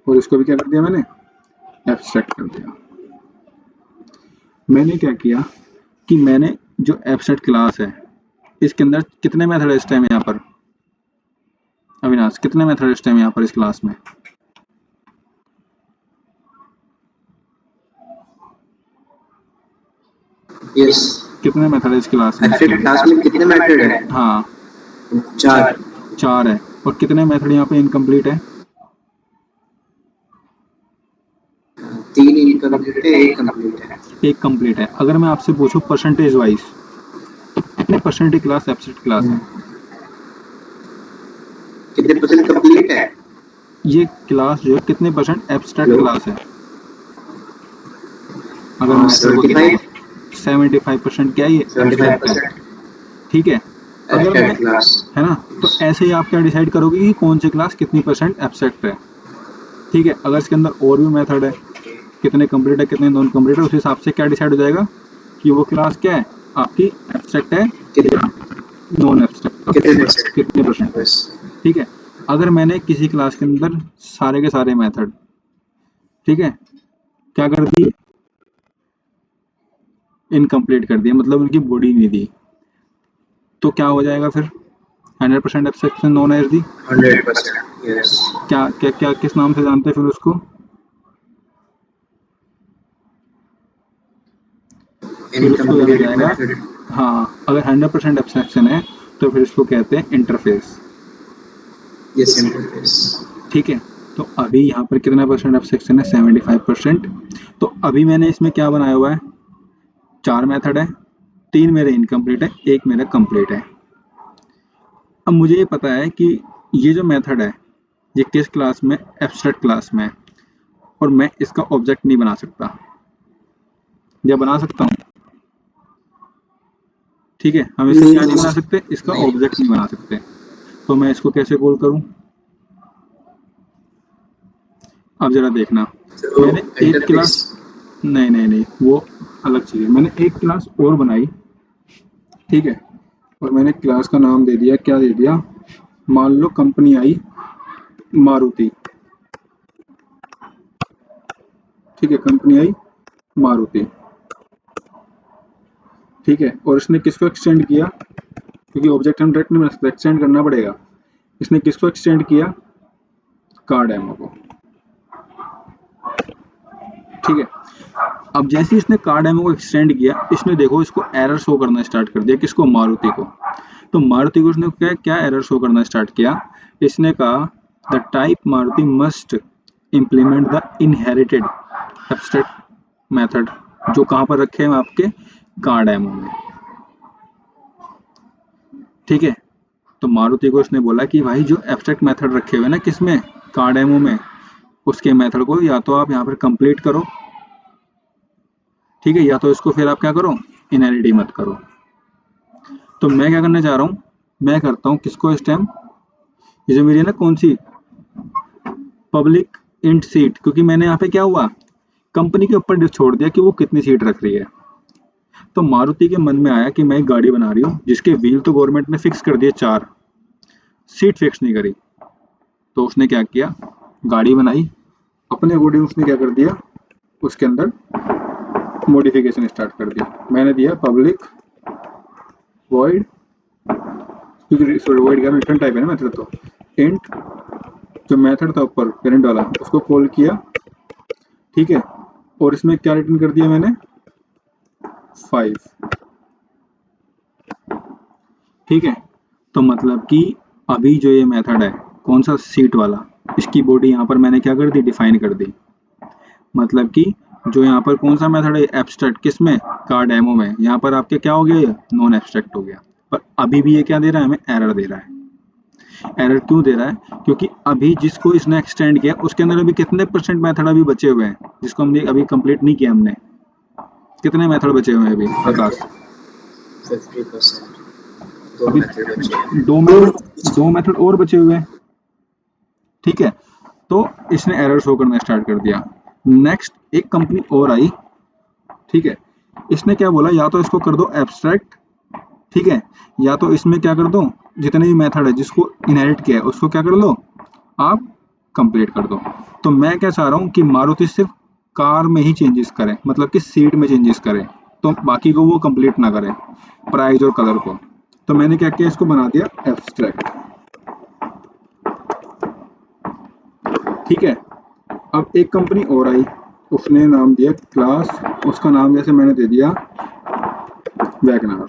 S1: और इसको भी क्या कर दिया मैंने, एब्स्ट्रैक्ट कर दिया। मैंने क्या किया कि मैंने जो एब्स्ट्रैक्ट क्लास है इसके अंदर कितने मेथड है इस टाइम यहाँ पर, अविनाश कितने मेथड इस टाइम यहाँ पर इस क्लास में,
S3: यस,
S1: कितने मेथड है इस क्लास में,
S3: एब्स्ट्रैक्ट क्लास में कितने मेथड है?
S1: हाँ
S3: 4।
S1: 4 है। और कितने मेथड यहाँ पे इनकम्प्लीट है,
S3: 3 इनकम्प्लीट है, 1 कंप्लीट है।
S1: एक कंप्लीट है। अगर मैं आपसे पूछूं परसेंटेज वाइज कितने परसेंट की क्लास एब्स्ट्रैक्ट क्लास है,
S3: कितने परसेंट कंप्लीट है?
S1: ये क्लास जो है कितने परसेंट एब्स्ट्रैक्ट
S3: हेलो?
S1: क्लास है, अगर मैं
S3: 75
S1: 75% क्या ये एब्स्ट्रैक्ट है।
S3: 75%
S1: ठीक है, अगर मैं,
S3: एब्स्ट्रैक्ट क्लास।
S1: है ना, तो ऐसे ही आप क्या डिसाइड करोगे कि कौन सी क्लास कितनी परसेंट एब्स्ट्रैक्ट है। ठीक है, अगर इसके अंदर और भी मेथड है, कितने कंप्लीट है कितने नॉन कंप्लीट है, उस हिसाब से क्या डिसाइड हो जाएगा कि वो क्लास क्या है आपकी, एब्स्ट्रैक्ट है
S3: कितने
S1: नॉन एब्स्ट्रैक्ट,
S3: परसेंट?
S1: कितने परसेंट।
S3: बस।
S1: ठीक है, अगर मैंने किसी क्लास के अंदर सारे के सारे मेथड, ठीक है, क्या कर दिए, इनकम्प्लीट कर दिया, मतलब उनकी बॉडी नहीं दी, तो क्या हो जाएगा फिर, 100% abstraction known as the.
S3: 100%। Yes.
S1: क्या क्या क्या किस नाम से जानते हैं फिर उसको, फिर उसको जाना
S3: इनकम्प्लीट
S1: जाएगा,
S3: मेथड।
S1: हाँ अगर 100% एब्स्ट्रैक्शन है तो फिर इसको कहते हैं इंटरफेस।
S3: Yes, interface.
S1: ठीक है, तो अभी यहाँ पर कितना परसेंट एब्स्ट्रैक्शन है, 75%। तो अभी मैंने इसमें क्या बनाया हुआ है, 4 मेथड है, 3 मेरे इनकम्प्लीट है, 1 मेरा कंप्लीट है। अब मुझे ये पता है कि ये जो मेथड है ये किस क्लास में, एब्स्ट्रैक्ट क्लास में है, और मैं इसका ऑब्जेक्ट नहीं बना सकता, या बना सकता हूँ। ठीक है, हम इसका क्या नहीं बना सकते, इसका ऑब्जेक्ट नहीं बना सकते। तो मैं इसको कैसे कॉल करूं? अब जरा देखना,
S3: तो
S1: मैंने एक
S3: इंटरफेस
S1: क्लास, नहीं वो अलग चीज़ है। मैंने एक क्लास और बनाई, ठीक है, और मैंने क्लास का नाम दे दिया, क्या दे दिया, मान लो कंपनी आई मारुति, ठीक है, कंपनी आई मारुति, ठीक है, और इसने किसको एक्सटेंड किया, क्योंकि ऑब्जेक्ट हम डायरेक्ट नहीं बना सकते, एक्सटेंड करना पड़ेगा। इसने किसको एक्सटेंड किया, कार डेमो को, ठीक है। अब जैसे ही इसने कार डेमो को एक्सटेंड किया, इसने देखो इसको एरर शो करना स्टार्ट कर दिया, किसको, मारुति को। तो मारुति को उसने क्या क्या एरर शो करना स्टार्ट किया, इसने कहा the type Maruti must implement the inherited abstract method, जो कहाँ पर रखे हैं आपके कार डेमो में, ठीक है। तो मारुति को उसने बोला कि भाई जो एब्स्ट्रैक्ट मेथड रखे हुए ना किसमें, कार डेमो में, उसके मेथड को या तो आप यहाँ पर कंप्लीट करो, ठीक है, या तो इसको फिर आप क्या करो, इनहेरिटी मत करो। तो मैं क्या करने जा रहा हूँ, मैं करता हूँ किसको इस टाइम, ये जो मेरी है ना कौन सी, पब्लिक इंट सीट, क्योंकि मैंने यहाँ पे क्या हुआ, कंपनी के ऊपर छोड़ दिया कि वो कितनी सीट रख रही है। तो मारुति के मन में आया कि मैं एक गाड़ी बना रही हूँ जिसके व्हील तो गवर्नमेंट ने फिक्स कर दिए 4, सीट फिक्स नहीं करी। तो उसने क्या किया, गाड़ी बनाई अपने अकॉर्डिंग, उसने क्या कर दिया, उसके अंदर मॉडिफिकेशन स्टार्ट कर दिया। मैंने दिया पब्लिक वॉइड, क्योंकि सॉरी वॉइड क्या रिटर्न टाइप है ना मेथड, तो इंट जो मेथड था ऊपर पेरेंट वाला उसको कॉल किया, ठीक है, और इसमें क्या रिटर्न कर दिया मैंने, 5, ठीक है। तो मतलब कि अभी जो ये मेथड है कौन सा, सीट वाला, इसकी बॉडी यहाँ पर मैंने क्या कर दी, डिफाइन कर दी। मतलब कि जो यहाँ पर कौन सा मेथड है, एब्स्ट्रैक्ट किसमें, कार डेमो में, यहाँ पर आपके क्या हो गया, ये नॉन एब्स्ट्रैक्ट हो गया। पर अभी भी ये क्या दे रहा है, हमें एरर दे रहा है। एरर क्यों दे रहा है, क्योंकि अभी जिसको इसने एक्सटेंड किया उसके अंदर अभी कितने परसेंट मेथड अभी बचे हुए हैं, जिसको हमने अभी कंप्लीट नहीं किया, हमने कितने मेथड बचे हुए हैं अभी, आकाश?
S3: 50%, दो
S1: अभी
S3: मेथड बचे हैं।
S1: दो मेथड और बचे हुए हैं, ठीक है। तो इसने एरर शो करना स्टार्ट कर दिया। नेक्स्ट एक कंपनी और आई, ठीक है, इसने क्या बोला, या तो इसको कर दो एब्स्ट्रैक्ट, ठीक है, या तो इसमें क्या कर दो, जितने भी मेथड है जिसको इनहेरिट किया है उसको क्या कर लो, आप कंप्लीट कर दो। तो मैं क्या चाह रहा हूँ कि मारुति सिर्फ कार में ही चेंजेस करे, मतलब कि सीट में चेंजेस करे, तो बाकी को वो कंप्लीट ना करे, प्राइस और कलर को। तो मैंने क्या किया, इसको बना दिया एब्स्ट्रैक्ट, ठीक है। अब एक कंपनी और आई, उसने नाम दिया क्लास, उसका नाम जैसे मैंने दे दिया वैगनार,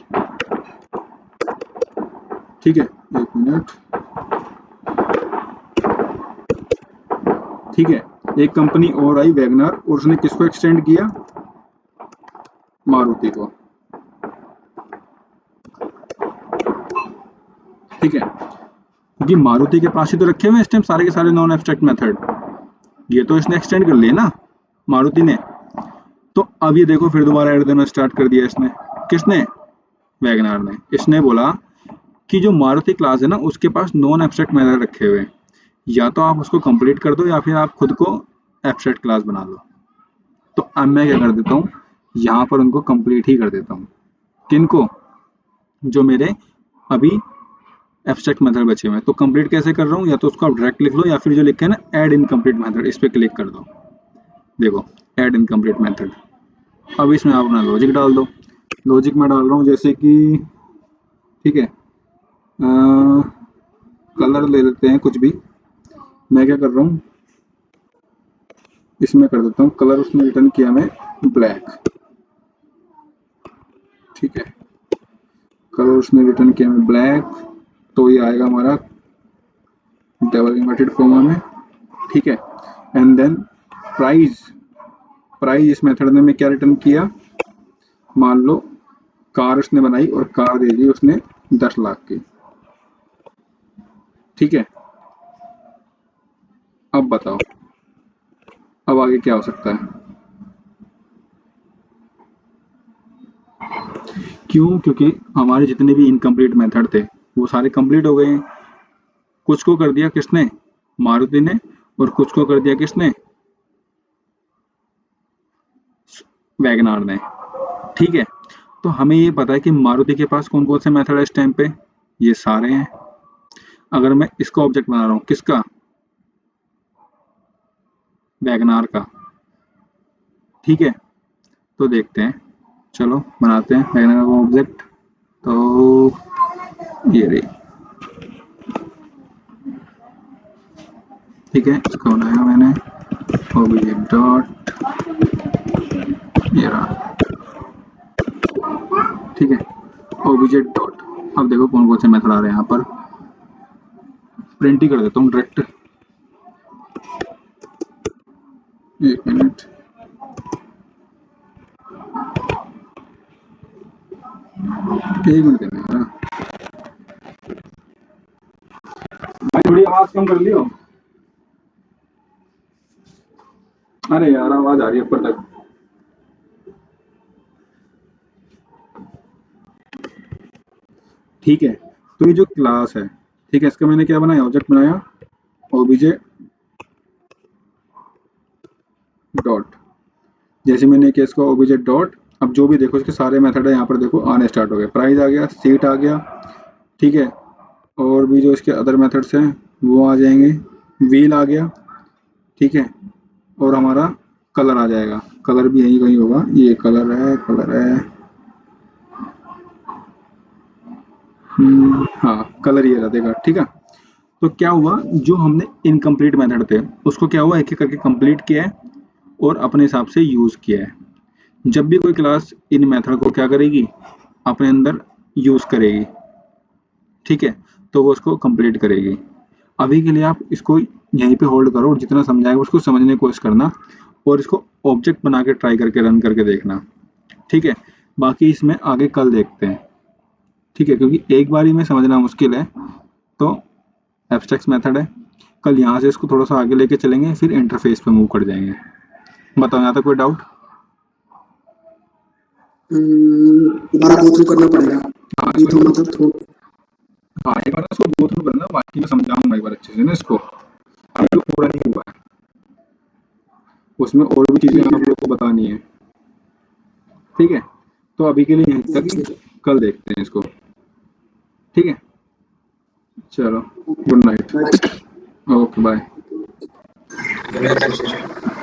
S1: ठीक है, एक मिनट, ठीक है। एक कंपनी और आई वैगनार, और उसने किसको एक्सटेंड किया, मारुति को, ठीक है, क्योंकि मारुति के पास ही तो रखे हुए इस टाइम सारे के सारे नॉन एब्स्ट्रैक्ट मेथड, ये तो इसने एक्सटेंड कर लिए ना मारुति ने। तो अब ये देखो फिर दोबारा ऐड देना स्टार्ट कर दिया इसने, किसने, वैगनार ने। इसने बोला कि जो मारुति क्लास है ना उसके पास नॉन एब्स्ट्रैक्ट मेथड रखे हुए हैं, या तो आप उसको कंप्लीट कर दो या फिर आप खुद को एब्स्ट्रैक्ट क्लास बना लो। तो अब मैं क्या कर देता हूँ, यहाँ पर उनको कंप्लीट ही कर देता हूँ, किनको, जो मेरे अभी एब्स्ट्रैक्ट मेथड बचे हुए हैं। तो कंप्लीट कैसे कर रहा हूँ, या तो उसको आप डायरेक्ट लिख लो, या फिर जो लिखा है ना ऐड इनकम्प्लीट मेथड, इस पर क्लिक कर दो, देखो ऐड इनकम्प्लीट मेथड। अब इसमें आप अपना लॉजिक डाल दो, लॉजिक में डाल रहा हूँ जैसे कि, ठीक है, कलर ले लेते हैं कुछ भी, मैं क्या कर रहा हूँ, इसमें कर देता हूँ कलर, उसने रिटर्न किया मैं ब्लैक, ठीक है, कलर उसने रिटर्न किया मैं ब्लैक, तो ये आएगा हमारा डबल इन्वर्टेड कोमा में, ठीक है। एंड देन प्राइस, प्राइस इस मेथड ने मैं क्या रिटर्न किया, मान लो कार उसने बनाई और कार दे दी उसने 10 लाख की, ठीक है। अब बताओ अब आगे क्या हो सकता है, क्यों, क्योंकि हमारे जितने भी इनकम्प्लीट मेथड थे वो सारे कंप्लीट हो गए हैं, कुछ को कर दिया किसने, मारुति ने, और कुछ को कर दिया किसने, वैगनार ने। ठीक है, तो हमें ये पता है कि मारुति के पास कौन कौन से मेथड है इस टाइम पे, ये सारे हैं। अगर मैं इसका ऑब्जेक्ट बना रहा हूँ, किसका, वैगनार का। ठीक है, तो देखते हैं, चलो बनाते हैं वैगनार का ऑब्जेक्ट। तो ये रही, ठीक है, इसको बनाया मैंने ऑब्जेक्ट डॉट, ये रहा, ठीक है, ऑब्जेक्ट डॉट। अब देखो कौन कौन से मेथड आ रहे हैं यहाँ पर, प्रिंट ही कर देता हूँ डायरेक्ट, एक मिनट, एक मिनट देना यार, भाई थोड़ी आवाज कम कर लियो। अरे यार आवाज आ रही है ऊपर तक। ठीक है, तो ये जो क्लास है, ठीक है, इसका मैंने क्या बनाया, ऑब्जेक्ट बनाया ऑब्जेक्ट डॉट। जैसे मैंने किया इसको ऑब्जेक्ट डॉट, अब जो भी देखो इसके सारे मेथड है यहाँ पर देखो आने स्टार्ट हो गए, प्राइस आ गया, सीट आ गया, ठीक है, और भी जो इसके अदर मेथड्स हैं वो आ जाएंगे, व्हील आ गया, ठीक है, और हमारा कलर आ जाएगा, कलर भी यहीं कहीं होगा, ये कलर है, कलर है, हाँ कलर ये रहा, देखा, ठीक है। तो क्या हुआ, जो हमने इनकम्प्लीट मेथड थे उसको क्या हुआ, एक एक करके कंप्लीट किया है और अपने हिसाब से यूज किया है। जब भी कोई क्लास इन मेथड को क्या करेगी, अपने अंदर यूज करेगी, ठीक है, तो वो उसको कंप्लीट करेगी। अभी के लिए आप इसको यहीं पे होल्ड करो और जितना समझाएगा उसको समझने की कोशिश करना और इसको ऑब्जेक्ट बना के ट्राई करके रन करके देखना, ठीक है। बाकी इसमें आगे कल देखते हैं, ठीक है, क्योंकि एक बारी में समझना मुश्किल है, तो एब्स्ट्रैक्ट मेथड है, कल यहाँ से इसको थोड़ा सा आगे लेके चलेंगे, फिर इंटरफेस पे मूव कर जाएंगे। बताओ यहाँ तक कोई डाउट?
S2: दोबारा गो थ्रू करना पड़ेगा,
S1: हाँ
S2: अभी तो मतलब थोड़ा,
S1: हाँ एक बार इसको गो थ्रू करना, बाकी मैं समझाऊंगा एक बार अच्छे से ना इसको, अभी तो पूरा नहीं हुआ है, उसमें और भी चीजें आप लोग को बतानी है, ठीक है। तो अभी के लिए यहीं तक ही, कल देखते हैं इसको, ठीक है, चलो good night, okay bye.
S3: Congratulations.